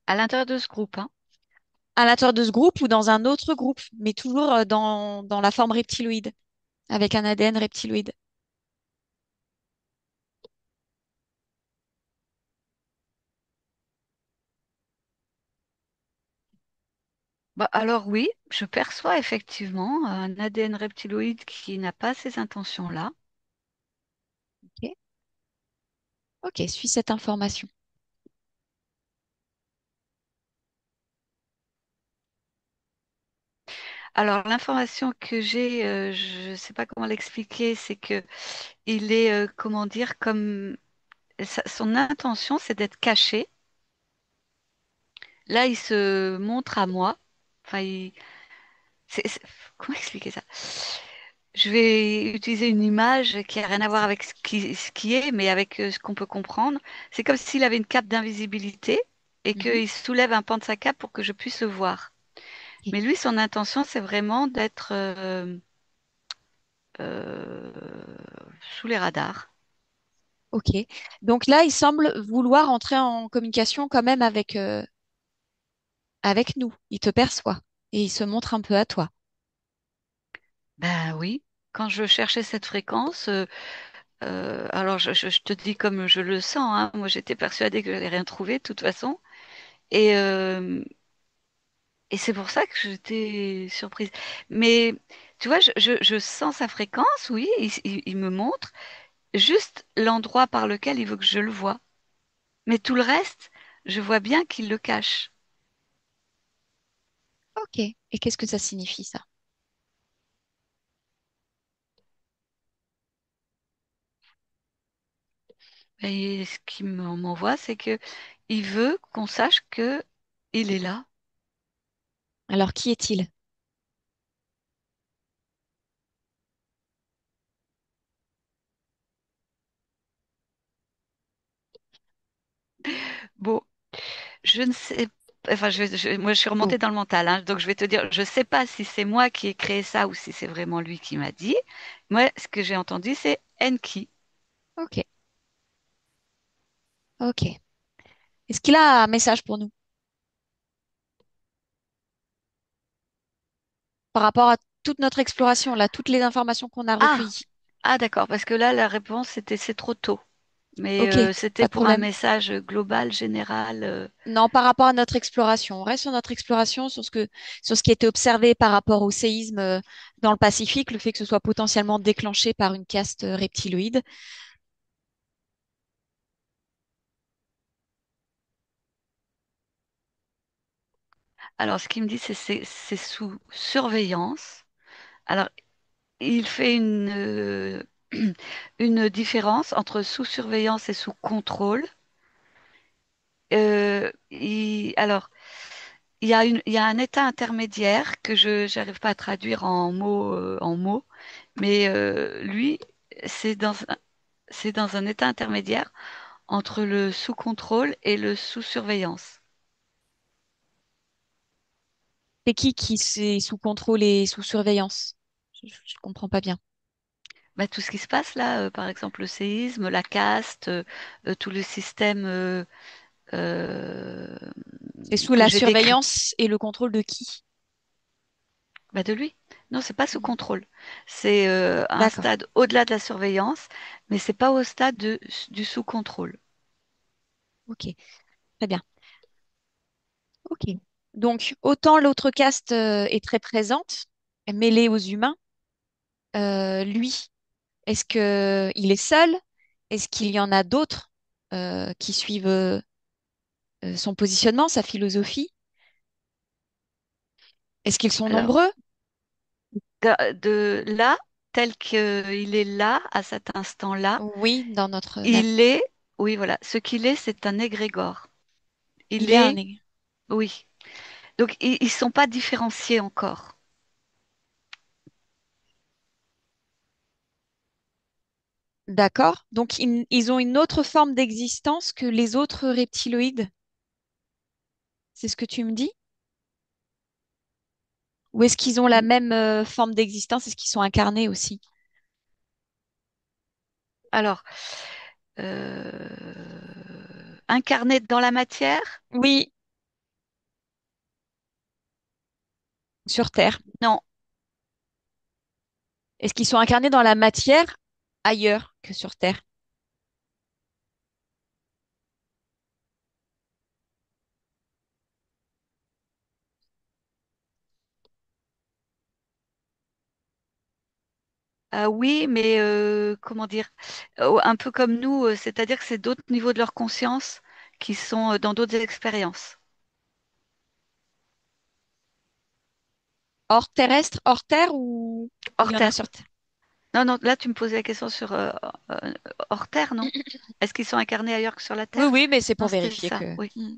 S2: À l'intérieur de ce groupe, hein.
S1: À l'intérieur de ce groupe ou dans un autre groupe, mais toujours dans la forme reptiloïde, avec un ADN reptiloïde.
S2: Bah, alors oui, je perçois effectivement un ADN reptiloïde qui n'a pas ces intentions-là.
S1: Ok, ok, suis cette information.
S2: Alors l'information que j'ai, je ne sais pas comment l'expliquer, c'est que il est, comment dire, comme son intention, c'est d'être caché. Là, il se montre à moi. Enfin, comment expliquer ça? Je vais utiliser une image qui a rien à voir avec ce qui est, mais avec ce qu'on peut comprendre. C'est comme s'il avait une cape d'invisibilité et
S1: Mhm.
S2: qu'il soulève un pan de sa cape pour que je puisse le voir.
S1: Ok.
S2: Mais lui, son intention, c'est vraiment d'être euh, sous les radars.
S1: Ok. Donc là, il semble vouloir entrer en communication quand même avec nous. Il te perçoit et il se montre un peu à toi.
S2: Ben oui, quand je cherchais cette fréquence, alors je te dis comme je le sens, hein. Moi j'étais persuadée que j'allais rien trouver de toute façon. Et, euh, et c'est pour ça que j'étais surprise. Mais tu vois, je sens sa fréquence, oui, il me montre juste l'endroit par lequel il veut que je le vois. Mais tout le reste, je vois bien qu'il le cache.
S1: Ok. Et qu'est-ce que ça signifie, ça?
S2: Et ce qu'il m'envoie, c'est que il veut qu'on sache que il est là.
S1: Alors, qui est-il?
S2: Bon, je ne sais, enfin, moi, je suis
S1: Oh,
S2: remontée dans le mental, hein, donc je vais te dire, je ne sais pas si c'est moi qui ai créé ça ou si c'est vraiment lui qui m'a dit. Moi, ce que j'ai entendu, c'est Enki.
S1: ok. Ok. Est-ce qu'il a un message pour nous par rapport à toute notre exploration, là, toutes les informations qu'on a
S2: Ah,
S1: recueillies?
S2: ah, d'accord, parce que là, la réponse c'était c'est trop tôt. Mais
S1: Ok,
S2: c'était
S1: pas de
S2: pour un
S1: problème.
S2: message global, général.
S1: Non, par rapport à notre exploration. On reste sur notre exploration, sur ce qui a été observé par rapport au séisme dans le Pacifique, le fait que ce soit potentiellement déclenché par une caste reptiloïde.
S2: Alors, ce qu'il me dit, c'est sous surveillance. Alors, il fait une différence entre sous surveillance et sous contrôle. Alors, il y a un état intermédiaire que je n'arrive pas à traduire en mots, mais lui, c'est dans, c'est dans un état intermédiaire entre le sous contrôle et le sous surveillance.
S1: C'est qui est sous contrôle et sous surveillance? Je comprends pas bien.
S2: Bah, tout ce qui se passe là, par exemple le séisme, la caste, tout le système euh,
S1: C'est sous
S2: que
S1: la
S2: j'ai décrit.
S1: surveillance et le contrôle de qui?
S2: Bah, de lui. Non, c'est pas sous
S1: Hmm.
S2: contrôle. C'est un
S1: D'accord.
S2: stade au-delà de la surveillance, mais c'est pas au stade du sous contrôle.
S1: Ok. Très bien. Ok. Donc, autant l'autre caste est très présente, mêlée aux humains, lui, est-ce que il est seul? Est-ce qu'il y en a d'autres qui suivent son positionnement, sa philosophie? Est-ce qu'ils sont
S2: Alors,
S1: nombreux?
S2: de là, tel qu'il est là, à cet instant-là,
S1: Oui, dans notre
S2: il est, oui, voilà, ce qu'il est, c'est un égrégore. Il
S1: il est un
S2: est, oui. Donc, ils sont pas différenciés encore.
S1: d'accord. Donc ils ont une autre forme d'existence que les autres reptiloïdes. C'est ce que tu me dis? Ou est-ce qu'ils ont la même forme d'existence? Est-ce qu'ils sont incarnés aussi?
S2: Alors, incarné dans la matière?
S1: Oui, sur Terre.
S2: Non.
S1: Est-ce qu'ils sont incarnés dans la matière ailleurs que sur Terre?
S2: Ah oui, mais comment dire? Un peu comme nous, c'est-à-dire que c'est d'autres niveaux de leur conscience qui sont dans d'autres expériences.
S1: Hors terrestre, hors Terre ou il
S2: Hors
S1: y en a
S2: Terre.
S1: sur Terre?
S2: Non, non, là tu me posais la question sur euh, hors Terre, non? Est-ce qu'ils sont incarnés ailleurs que sur la
S1: Oui,
S2: Terre?
S1: oui, mais c'est
S2: Non,
S1: pour
S2: c'était
S1: vérifier
S2: ça,
S1: que.
S2: oui.
S1: Hmm.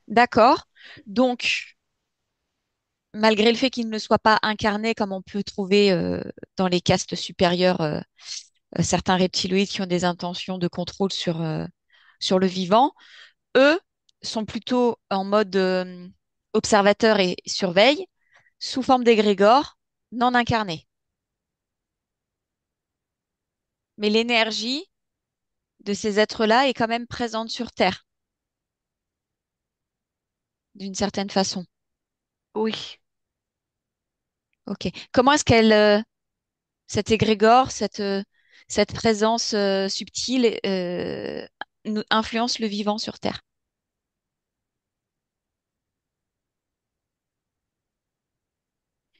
S1: D'accord. Donc, malgré le fait qu'ils ne soient pas incarnés comme on peut trouver dans les castes supérieures, certains reptiloïdes qui ont des intentions de contrôle sur le vivant, eux sont plutôt en mode observateur et surveille, sous forme d'égrégore, non incarné. Mais l'énergie de ces êtres-là est quand même présente sur Terre, d'une certaine façon.
S2: Oui.
S1: Ok. Comment est-ce qu'elle, cet égrégore, cette présence subtile influence le vivant sur Terre?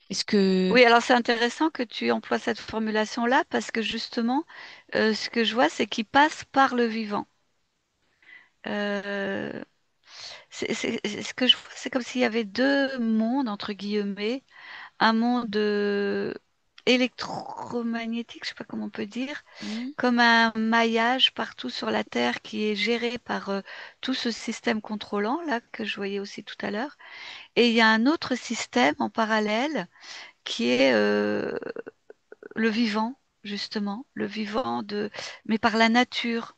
S1: Est-ce que...
S2: Oui, alors c'est intéressant que tu emploies cette formulation-là parce que justement, ce que je vois, c'est qu'il passe par le vivant. Euh, ce que je vois, c'est comme s'il y avait deux mondes, entre guillemets, un monde électromagnétique, je sais pas comment on peut dire,
S1: Hmm.
S2: comme un maillage partout sur la Terre qui est géré par tout ce système contrôlant là que je voyais aussi tout à l'heure. Et il y a un autre système en parallèle qui est le vivant, justement, le vivant mais par la nature.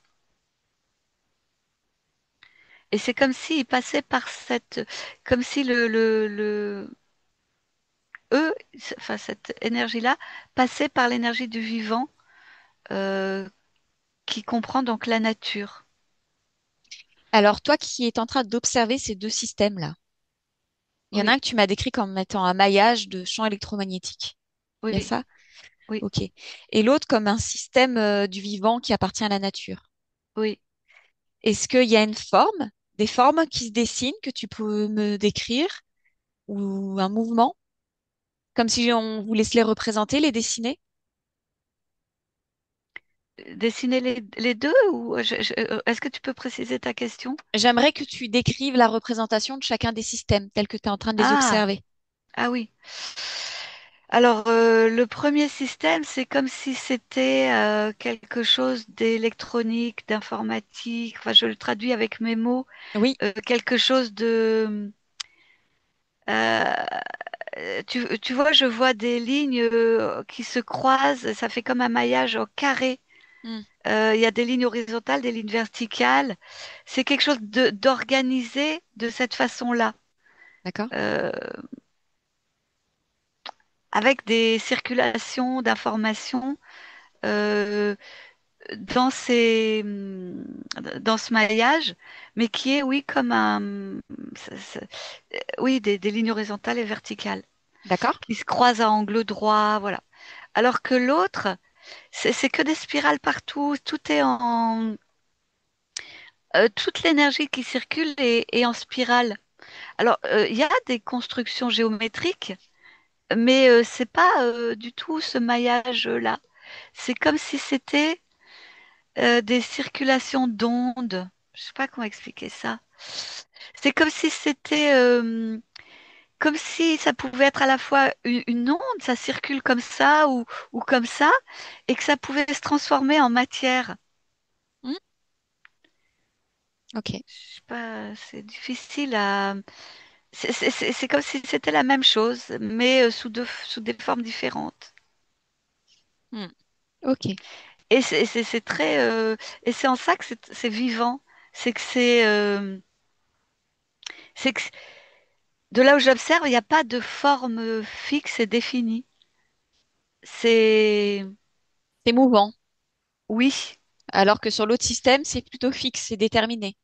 S2: Et c'est comme s'il passait par comme si eux, enfin cette énergie-là, passait par l'énergie du vivant euh, qui comprend donc la nature.
S1: Alors, toi qui es en train d'observer ces deux systèmes-là, il y en a
S2: Oui,
S1: un que tu m'as décrit comme étant un maillage de champs électromagnétiques. Il y a
S2: oui,
S1: ça?
S2: oui,
S1: Ok. Et l'autre comme un système du vivant qui appartient à la nature.
S2: oui.
S1: Est-ce qu'il y a une forme, des formes qui se dessinent que tu peux me décrire, ou un mouvement, comme si on voulait se les représenter, les dessiner?
S2: Dessiner les deux ou est-ce que tu peux préciser ta question?
S1: J'aimerais que tu décrives la représentation de chacun des systèmes tels que tu es en train de les
S2: Ah,
S1: observer.
S2: ah oui. Alors, le premier système, c'est comme si c'était quelque chose d'électronique, d'informatique. Enfin, je le traduis avec mes mots.
S1: Oui.
S2: Quelque chose de... euh, tu vois, je vois des lignes qui se croisent. Ça fait comme un maillage au carré.
S1: Hmm.
S2: Il y a des lignes horizontales, des lignes verticales. C'est quelque chose d'organisé de cette façon-là.
S1: D'accord.
S2: Euh, avec des circulations d'informations euh, dans dans ce maillage, mais qui est, oui, comme ça- ça- oui, des lignes horizontales et verticales
S1: D'accord.
S2: qui se croisent à angle droit, voilà. Alors que l'autre, c'est que des spirales partout, tout est toute l'énergie qui circule est en spirale. Alors, il y a des constructions géométriques, mais c'est pas du tout ce maillage-là. C'est comme si c'était des circulations d'ondes. Je sais pas comment expliquer ça. C'est comme si c'était, comme si ça pouvait être à la fois une onde, ça circule comme ça ou comme ça, et que ça pouvait se transformer en matière.
S1: Hmm. Ok.
S2: Je sais pas, c'est difficile à. C'est comme si c'était la même chose, mais sous des formes différentes.
S1: Hmm. Ok.
S2: Et c'est très, et c'est en ça que c'est vivant. C'est que c'est que de là où j'observe, il n'y a pas de forme fixe et définie. C'est
S1: C'est mouvant.
S2: oui,
S1: Alors que sur l'autre système, c'est plutôt fixe, c'est déterminé.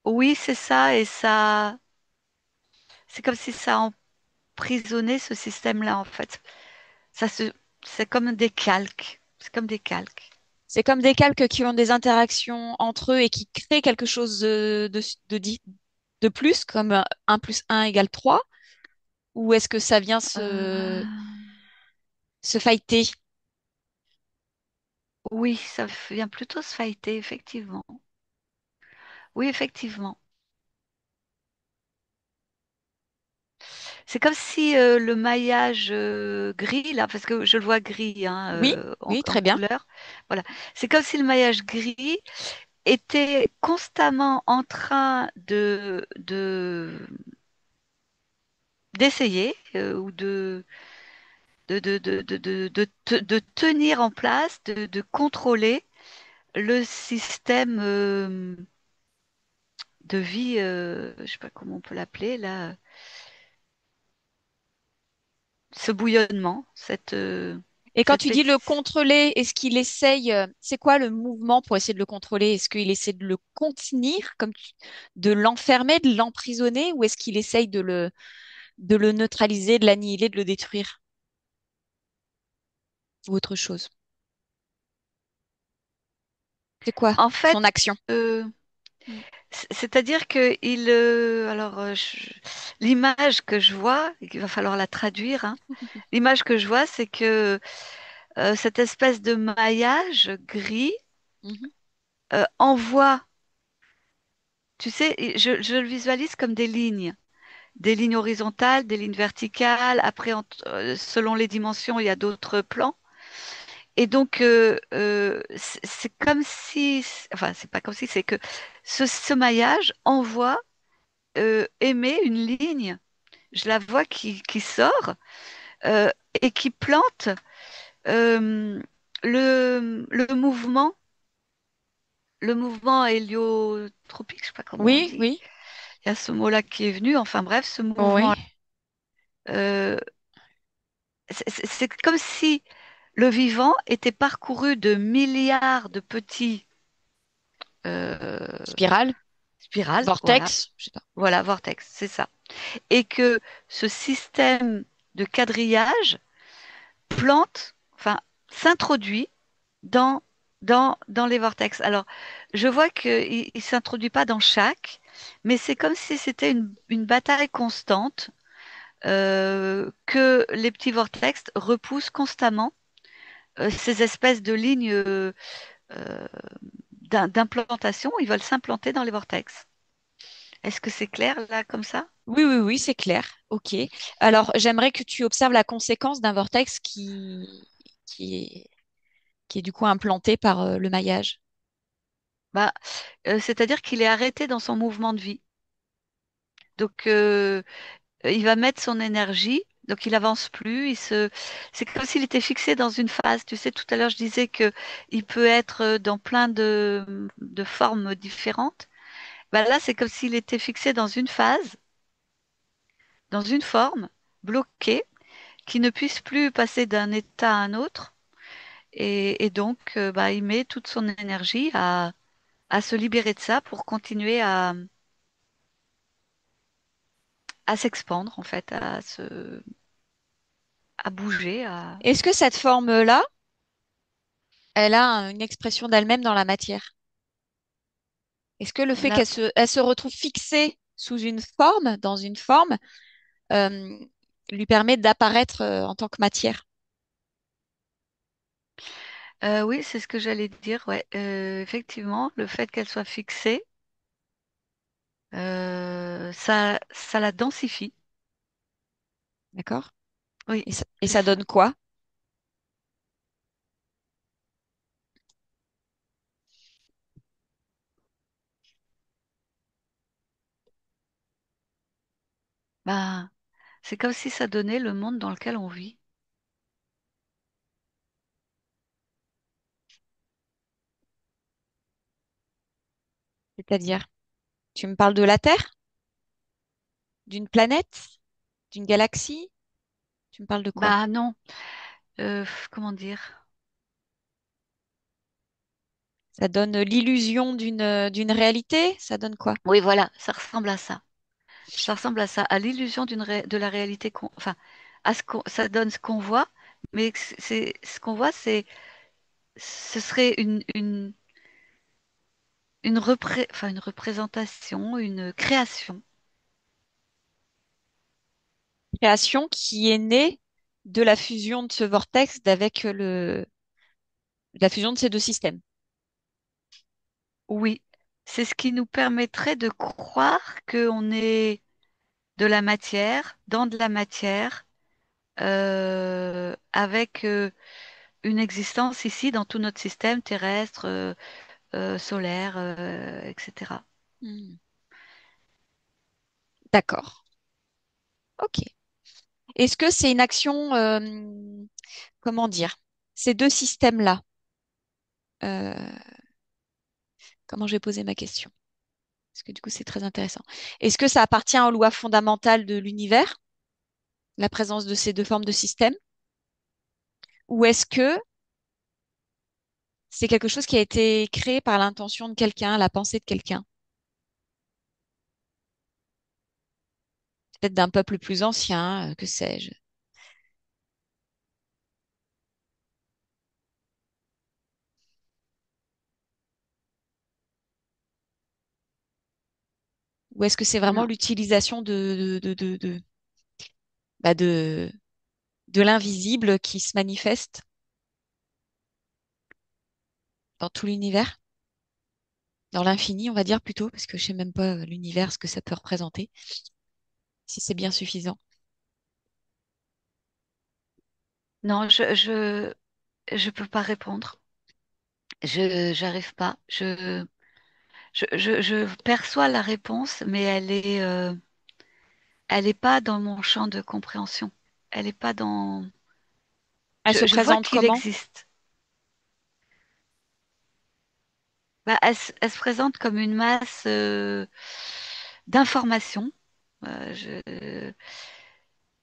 S2: oui, c'est ça, et ça, c'est comme si ça emprisonnait ce système-là, en fait. Ça se, c'est comme des calques. C'est comme des calques.
S1: C'est comme des calques qui ont des interactions entre eux et qui créent quelque chose de plus, comme 1 plus 1 égale 3, ou est-ce que ça vient
S2: Euh,
S1: se fighter?
S2: oui, ça vient plutôt se fighter, effectivement. Oui, effectivement. C'est comme si le maillage gris, là, parce que je le vois gris hein,
S1: Oui, oui,
S2: en
S1: très bien.
S2: couleur, voilà. C'est comme si le maillage gris était constamment en train d'essayer ou de tenir en place, de contrôler le système de vie, je sais pas comment on peut l'appeler là, ce bouillonnement,
S1: Et quand tu
S2: cette
S1: dis le
S2: ex-
S1: contrôler, est-ce qu'il essaye, c'est quoi le mouvement pour essayer de le contrôler? Est-ce qu'il essaie de le contenir, de l'enfermer, de l'emprisonner, ou est-ce qu'il essaye de le neutraliser, de l'annihiler, de le détruire, ou autre chose? C'est quoi
S2: En fait,
S1: son action?
S2: euh,
S1: Mm.
S2: c'est-à-dire que l'image que je vois, il va falloir la traduire, hein. L'image que je vois, c'est que cette espèce de maillage gris
S1: Mhm.
S2: envoie, tu sais, je le visualise comme des lignes horizontales, des lignes verticales. Après, selon les dimensions, il y a d'autres plans. Et donc, c'est comme si, enfin, c'est pas comme si, c'est que ce maillage envoie, émet une ligne. Je la vois qui sort euh, et qui plante euh, le mouvement, le mouvement héliotropique, je sais pas comment on
S1: Oui,
S2: dit.
S1: oui,
S2: Il y a ce mot-là qui est venu. Enfin bref, ce mouvement,
S1: oui.
S2: euh, c'est comme si le vivant était parcouru de milliards de petits euh,
S1: Spirale,
S2: spirales, voilà,
S1: vortex, je sais pas.
S2: voilà, vortex, c'est ça. Et que ce système de quadrillage plante, enfin, s'introduit dans, dans les vortex. Alors, je vois qu'il ne s'introduit pas dans chaque, mais c'est comme si c'était une bataille constante, que les petits vortex repoussent constamment ces espèces de lignes euh, d'implantation. Ils veulent s'implanter dans les vortex. Est-ce que c'est clair là comme ça?
S1: Oui, oui, oui, c'est clair. Ok. Alors, j'aimerais que tu observes la conséquence d'un vortex qui est, qui est du coup implanté par le maillage.
S2: Bah, c'est-à-dire qu'il est arrêté dans son mouvement de vie. Donc, il va mettre son énergie, donc il avance plus. C'est comme s'il était fixé dans une phase. Tu sais, tout à l'heure, je disais que il peut être dans plein de formes différentes. Bah là, c'est comme s'il était fixé dans une phase, dans une forme, bloqué, qui ne puisse plus passer d'un état à un autre. Et donc, bah, il met toute son énergie à se libérer de ça pour continuer à s'expandre, en fait, à bouger, à...
S1: Est-ce que cette forme-là, elle a une expression d'elle-même dans la matière? Est-ce que le fait
S2: Là,
S1: elle se retrouve fixée sous une forme, dans une forme, euh, lui permet d'apparaître en tant que matière?
S2: oui, c'est ce que j'allais dire, ouais. Effectivement, le fait qu'elle soit fixée, ça la densifie.
S1: D'accord?
S2: Oui,
S1: Et
S2: c'est
S1: ça
S2: ça.
S1: donne quoi?
S2: Bah, c'est comme si ça donnait le monde dans lequel on vit.
S1: C'est-à-dire, tu me parles de la Terre, d'une planète, d'une galaxie? Tu me parles de quoi?
S2: Bah non, comment dire?
S1: Ça donne l'illusion d'une réalité? Ça donne quoi?
S2: Oui, voilà, ça ressemble à ça. Ça ressemble à ça, à l'illusion de la réalité enfin, à ça donne ce qu'on voit, mais ce qu'on voit, ce serait enfin, une représentation, une création.
S1: Création qui est née de la fusion de ce vortex de la fusion de ces deux systèmes.
S2: Oui, c'est ce qui nous permettrait de croire qu'on est de la matière, dans de la matière, avec une existence ici dans tout notre système terrestre, solaire, etc.
S1: Hmm. D'accord. Ok. Est-ce que c'est une action, comment dire, ces deux systèmes-là, euh, comment je vais poser ma question? Parce que du coup, c'est très intéressant. Est-ce que ça appartient aux lois fondamentales de l'univers, la présence de ces deux formes de systèmes, ou est-ce que c'est quelque chose qui a été créé par l'intention de quelqu'un, la pensée de quelqu'un, peut-être d'un peuple plus ancien, que sais-je? Ou est-ce que c'est vraiment
S2: Non,
S1: l'utilisation bah, de l'invisible qui se manifeste dans tout l'univers? Dans l'infini, on va dire plutôt, parce que je sais même pas l'univers, ce que ça peut représenter, si c'est bien suffisant.
S2: non, je peux pas répondre. J'arrive pas. Je perçois la réponse, mais elle est pas dans mon champ de compréhension. Elle est pas dans.
S1: Elle se
S2: Je vois
S1: présente
S2: qu'il
S1: comment?
S2: existe. Bah, elle se présente comme une masse d'informations.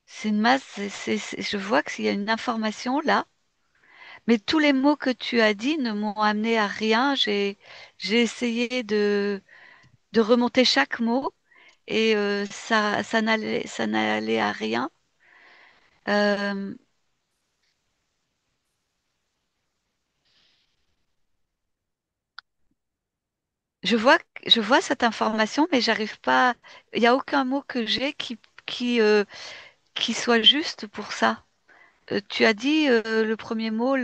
S2: C'est une masse. Je vois qu'il y a une information là, mais tous les mots que tu as dit ne m'ont amené à rien. J'ai essayé de remonter chaque mot et ça n'allait à rien. Euh, je vois cette information, mais j'arrive pas. Il n'y a aucun mot que j'ai qui soit juste pour ça. Tu as dit le premier mot,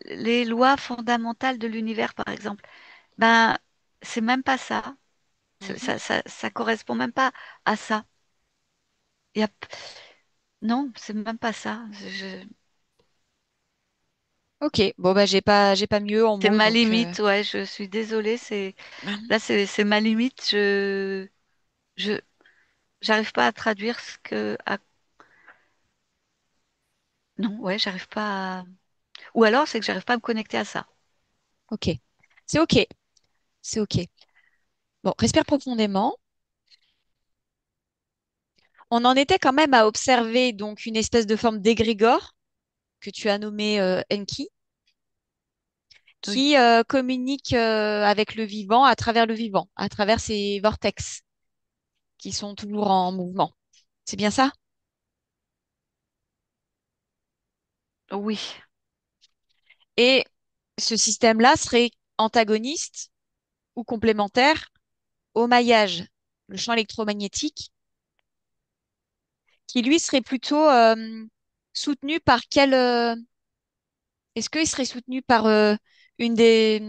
S2: les lois fondamentales de l'univers, par exemple. Ben, c'est même pas ça.
S1: Mhm.
S2: Ça correspond même pas à ça. Il y a, non, c'est même pas ça.
S1: Ok, bon bah j'ai pas mieux en
S2: C'est
S1: mots,
S2: ma
S1: donc
S2: limite, ouais, je suis désolée,
S1: mhm.
S2: là c'est ma limite, je j'arrive pas à traduire non, ouais, j'arrive pas à... Ou alors c'est que j'arrive pas à me connecter à ça.
S1: Ok, c'est ok, c'est ok. Bon, respire profondément. On en était quand même à observer donc une espèce de forme d'égrégore que tu as nommé Enki,
S2: Oui,
S1: qui communique avec le vivant à travers le vivant, à travers ces vortex qui sont toujours en mouvement. C'est bien ça?
S2: oui.
S1: Et ce système-là serait antagoniste ou complémentaire au maillage, le champ électromagnétique, qui lui serait plutôt soutenu par est-ce qu'il serait soutenu par une des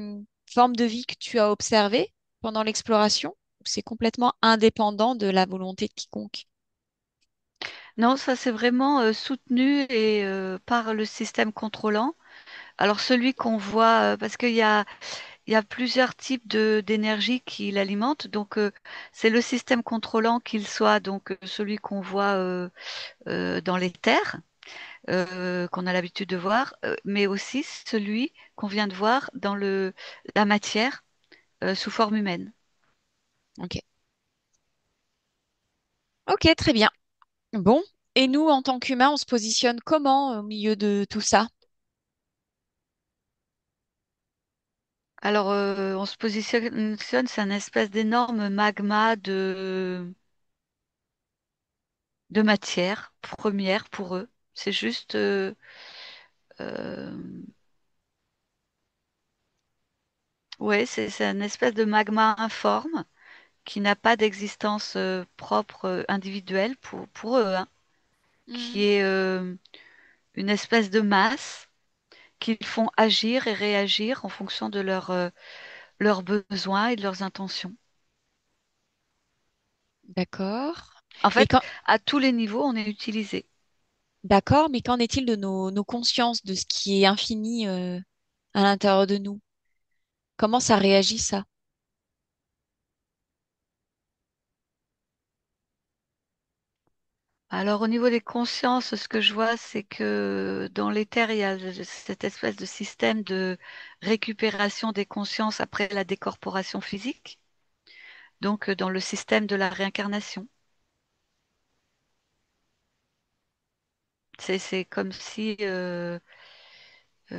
S1: formes de vie que tu as observées pendant l'exploration? Ou c'est complètement indépendant de la volonté de quiconque?
S2: Non, ça c'est vraiment soutenu et par le système contrôlant. Alors celui qu'on voit, parce il y a plusieurs types d'énergie qui l'alimentent, donc c'est le système contrôlant qu'il soit donc celui qu'on voit dans les terres, qu'on a l'habitude de voir, mais aussi celui qu'on vient de voir dans la matière sous forme humaine.
S1: Ok. Ok, très bien. Bon. Et nous, en tant qu'humains, on se positionne comment au milieu de tout ça?
S2: Alors on se positionne, c'est un espèce d'énorme magma de matière première pour eux. C'est juste, euh, ouais, c'est un espèce de magma informe qui n'a pas d'existence propre individuelle pour eux, hein, qui
S1: Mhm.
S2: est une espèce de masse qu'ils font agir et réagir en fonction de leurs besoins et de leurs intentions.
S1: D'accord.
S2: En
S1: Mais
S2: fait,
S1: quand,
S2: à tous les niveaux, on est utilisé.
S1: d'accord, mais qu'en est-il de nos consciences, de ce qui est infini, à l'intérieur de nous? Comment ça réagit, ça?
S2: Alors, au niveau des consciences, ce que je vois, c'est que dans les terres, il y a cette espèce de système de récupération des consciences après la décorporation physique, donc dans le système de la réincarnation. C'est comme si,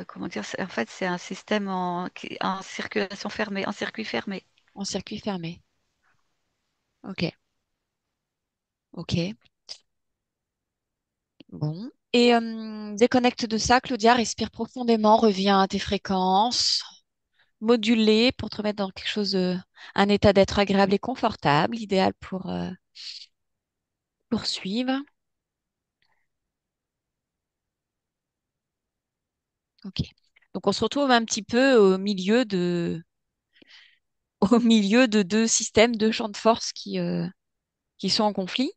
S2: comment dire, en fait, c'est un système en circulation fermée, en circuit fermé.
S1: En circuit fermé. Ok, ok. Bon. Et déconnecte de ça, Claudia, respire profondément, reviens à tes fréquences. modulé pour te remettre dans quelque chose un état d'être agréable et confortable, idéal pour poursuivre. Ok. Donc on se retrouve un petit peu au milieu de deux systèmes, deux champs de force qui sont en conflit,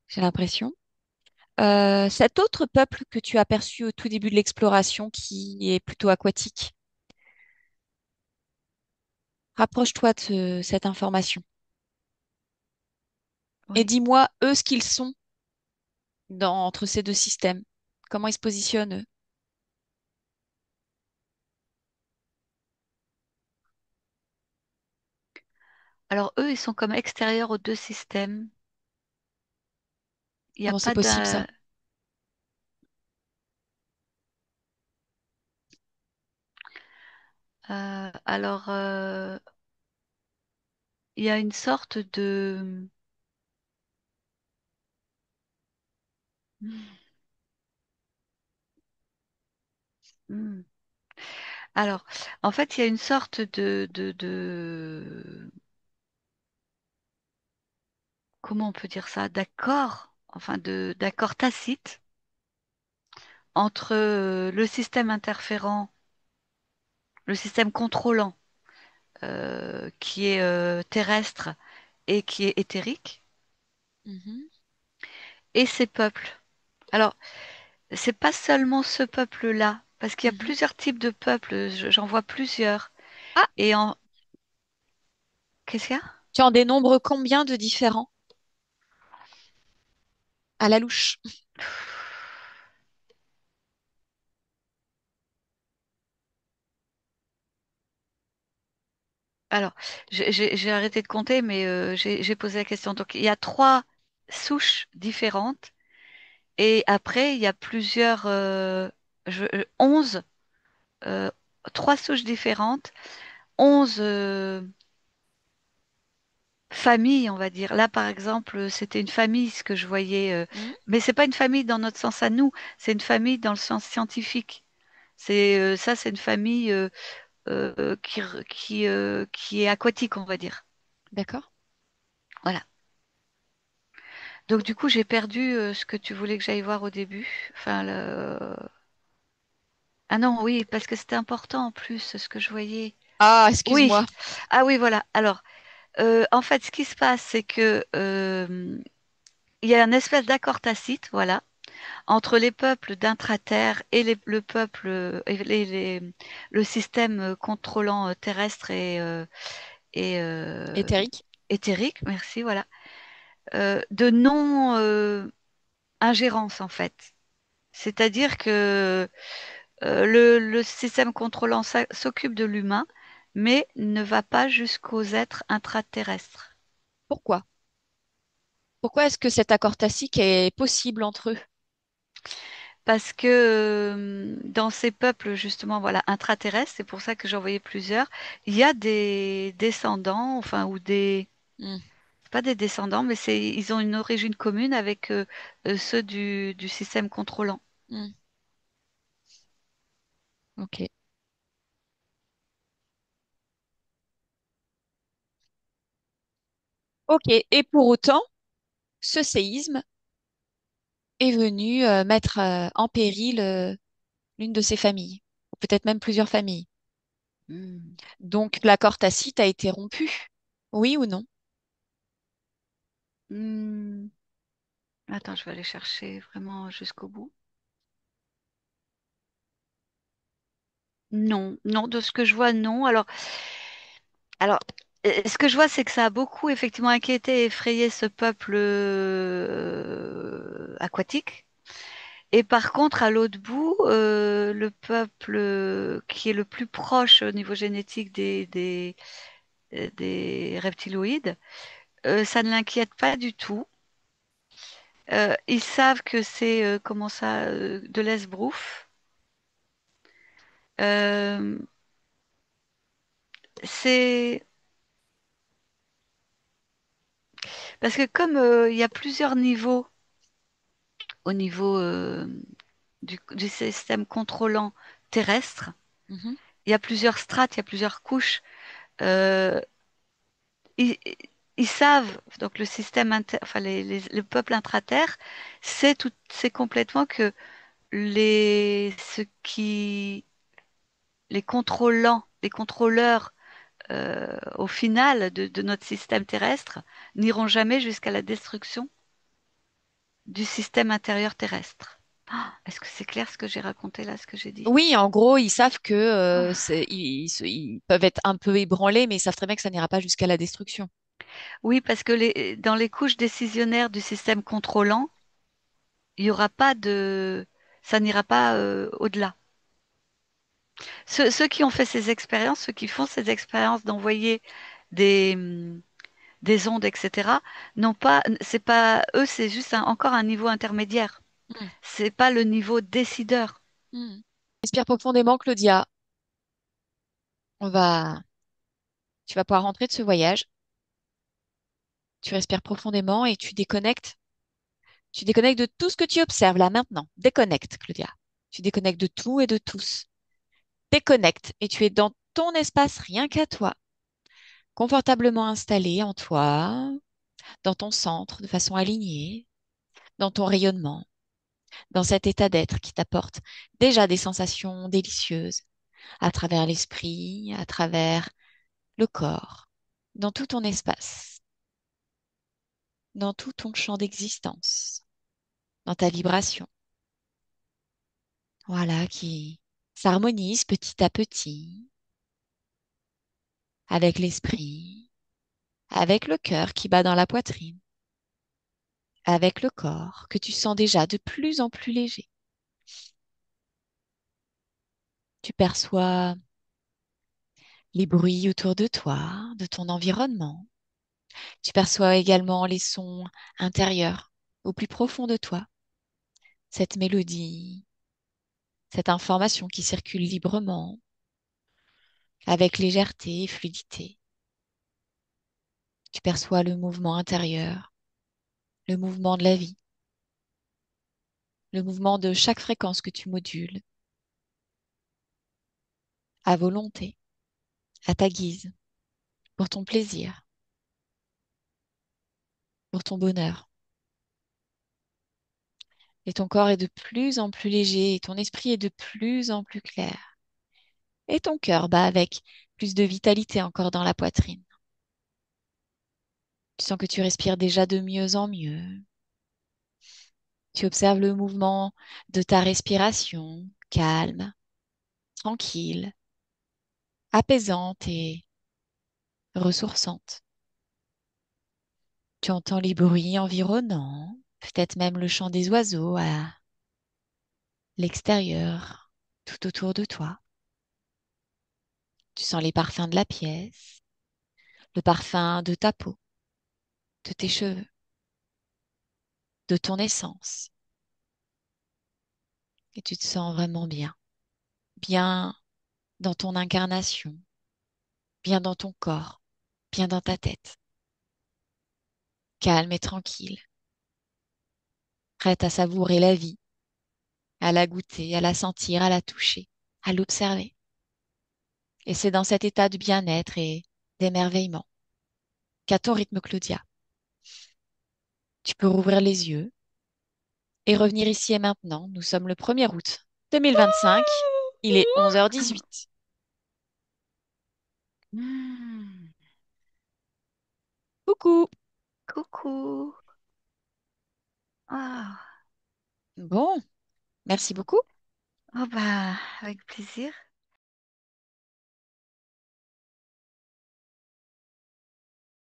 S1: j'ai l'impression. Cet autre peuple que tu as aperçu au tout début de l'exploration, qui est plutôt aquatique, rapproche-toi de cette information et
S2: Oui.
S1: dis-moi, eux, ce qu'ils sont entre ces deux systèmes. Comment ils se positionnent, eux?
S2: Alors eux, ils sont comme extérieurs aux deux systèmes. Il n'y a
S1: Comment c'est
S2: pas
S1: possible, ça?
S2: d'un. Alors, il y a une sorte de. Hmm. Alors, en fait, il y a une sorte de. Comment on peut dire ça? D'accord, enfin d'accord tacite entre le système interférent, le système contrôlant, qui est terrestre et qui est éthérique,
S1: Mhm,
S2: et ces peuples. Alors, c'est pas seulement ce peuple-là, parce qu'il y a
S1: mhm.
S2: plusieurs types de peuples, j'en vois plusieurs.
S1: Ah,
S2: Et en. Qu'est-ce qu'il y a?
S1: tu en dénombres combien de différents à la louche?
S2: Alors, j'ai arrêté de compter, mais j'ai posé la question. Donc, il y a trois souches différentes, et après, il y a plusieurs, 11, euh, trois souches différentes, 11 familles, on va dire. Là, par exemple, c'était une famille, ce que je voyais,
S1: Hmm,
S2: mais c'est pas une famille dans notre sens à nous, c'est une famille dans le sens scientifique. C'est une famille qui est aquatique, on va dire.
S1: d'accord.
S2: Voilà. Donc du coup, j'ai perdu ce que tu voulais que j'aille voir au début. Enfin, ah non, oui, parce que c'était important en plus, ce que je voyais.
S1: Ah,
S2: Oui,
S1: excuse-moi.
S2: ah oui, voilà. Alors, en fait, ce qui se passe, c'est que il y a un espèce d'accord tacite, voilà, entre les peuples d'intraterre et le peuple, le système contrôlant terrestre et
S1: Éthérique.
S2: éthérique, merci, voilà, de non-ingérence en fait. C'est-à-dire que le système contrôlant s'occupe de l'humain, mais ne va pas jusqu'aux êtres intraterrestres.
S1: Pourquoi? Pourquoi est-ce que cet accord tacite est possible entre eux?
S2: Parce que dans ces peuples, justement, voilà, intraterrestres, c'est pour ça que j'en voyais plusieurs, il y a des descendants, enfin, ou des,
S1: Hmm,
S2: c'est pas des descendants, mais ils ont une origine commune avec ceux du système contrôlant.
S1: hmm, ok. Ok. Et pour autant, ce séisme est venu mettre en péril l'une de ces familles, ou peut-être même plusieurs familles.
S2: Hmm.
S1: Donc l'accord tacite a été rompu. Oui ou non?
S2: Hmm. Attends, je vais aller chercher vraiment jusqu'au bout. Non, non, de ce que je vois, non. Alors, ce que je vois, c'est que ça a beaucoup effectivement inquiété et effrayé ce peuple aquatique. Et par contre, à l'autre bout, le peuple qui est le plus proche au niveau génétique des reptiloïdes, ça ne l'inquiète pas du tout. Ils savent que c'est comment ça, de l'esbrouffe. Euh, c'est parce que comme il y a plusieurs niveaux au niveau du système contrôlant terrestre,
S1: Mhm.
S2: il y a plusieurs strates, il y a plusieurs couches. Euh, ils, ils savent, donc le système enfin le peuple intraterre sait complètement que ce qui, les contrôleurs au final de notre système terrestre n'iront jamais jusqu'à la destruction du système intérieur terrestre. Ah, est-ce que c'est clair ce que j'ai raconté là, ce que j'ai dit?
S1: Oui, en gros, ils savent que
S2: Ah.
S1: ils peuvent être un peu ébranlés, mais ils savent très bien que ça n'ira pas jusqu'à la destruction.
S2: Oui, parce que dans les couches décisionnaires du système contrôlant, il y aura pas de, ça n'ira pas au-delà. Ceux qui ont fait ces expériences, ceux qui font ces expériences d'envoyer des, des ondes, etc., n'ont pas, c'est pas eux, c'est juste encore un niveau intermédiaire.
S1: Hmm,
S2: C'est pas le niveau décideur.
S1: hmm. Respire profondément, Claudia. On va, Tu vas pouvoir rentrer de ce voyage. Tu respires profondément et tu déconnectes. Tu déconnectes de tout ce que tu observes là maintenant. Déconnecte, Claudia. Tu déconnectes de tout et de tous. Déconnecte et tu es dans ton espace rien qu'à toi, confortablement installé en toi, dans ton centre, de façon alignée, dans ton rayonnement, dans cet état d'être qui t'apporte déjà des sensations délicieuses à travers l'esprit, à travers le corps, dans tout ton espace, dans tout ton champ d'existence, dans ta vibration. Voilà, qui s'harmonise petit à petit avec l'esprit, avec le cœur qui bat dans la poitrine, avec le corps que tu sens déjà de plus en plus léger. Tu perçois les bruits autour de toi, de ton environnement. Tu perçois également les sons intérieurs au plus profond de toi, cette mélodie, cette information qui circule librement, avec légèreté et fluidité. Tu perçois le mouvement intérieur, le mouvement de la vie, le mouvement de chaque fréquence que tu modules à volonté, à ta guise, pour ton plaisir, pour ton bonheur. Et ton corps est de plus en plus léger et ton esprit est de plus en plus clair. Et ton cœur bat avec plus de vitalité encore dans la poitrine. Tu sens que tu respires déjà de mieux en mieux. Tu observes le mouvement de ta respiration, calme, tranquille, apaisante et ressourçante. Tu entends les bruits environnants, peut-être même le chant des oiseaux à l'extérieur, tout autour de toi. Tu sens les parfums de la pièce, le parfum de ta peau, de tes cheveux, de ton essence. Et tu te sens vraiment bien, bien dans ton incarnation, bien dans ton corps, bien dans ta tête, calme et tranquille, prête à savourer la vie, à la goûter, à la sentir, à la toucher, à l'observer. Et c'est dans cet état de bien-être et d'émerveillement qu'à ton rythme, Claudia, tu peux rouvrir les yeux et revenir ici et maintenant. Nous sommes le 1er août 2025. Il est 11h18.
S2: Hmm.
S1: Coucou.
S2: Coucou. Ah.
S1: Bon, merci beaucoup.
S2: Oh bah, avec plaisir.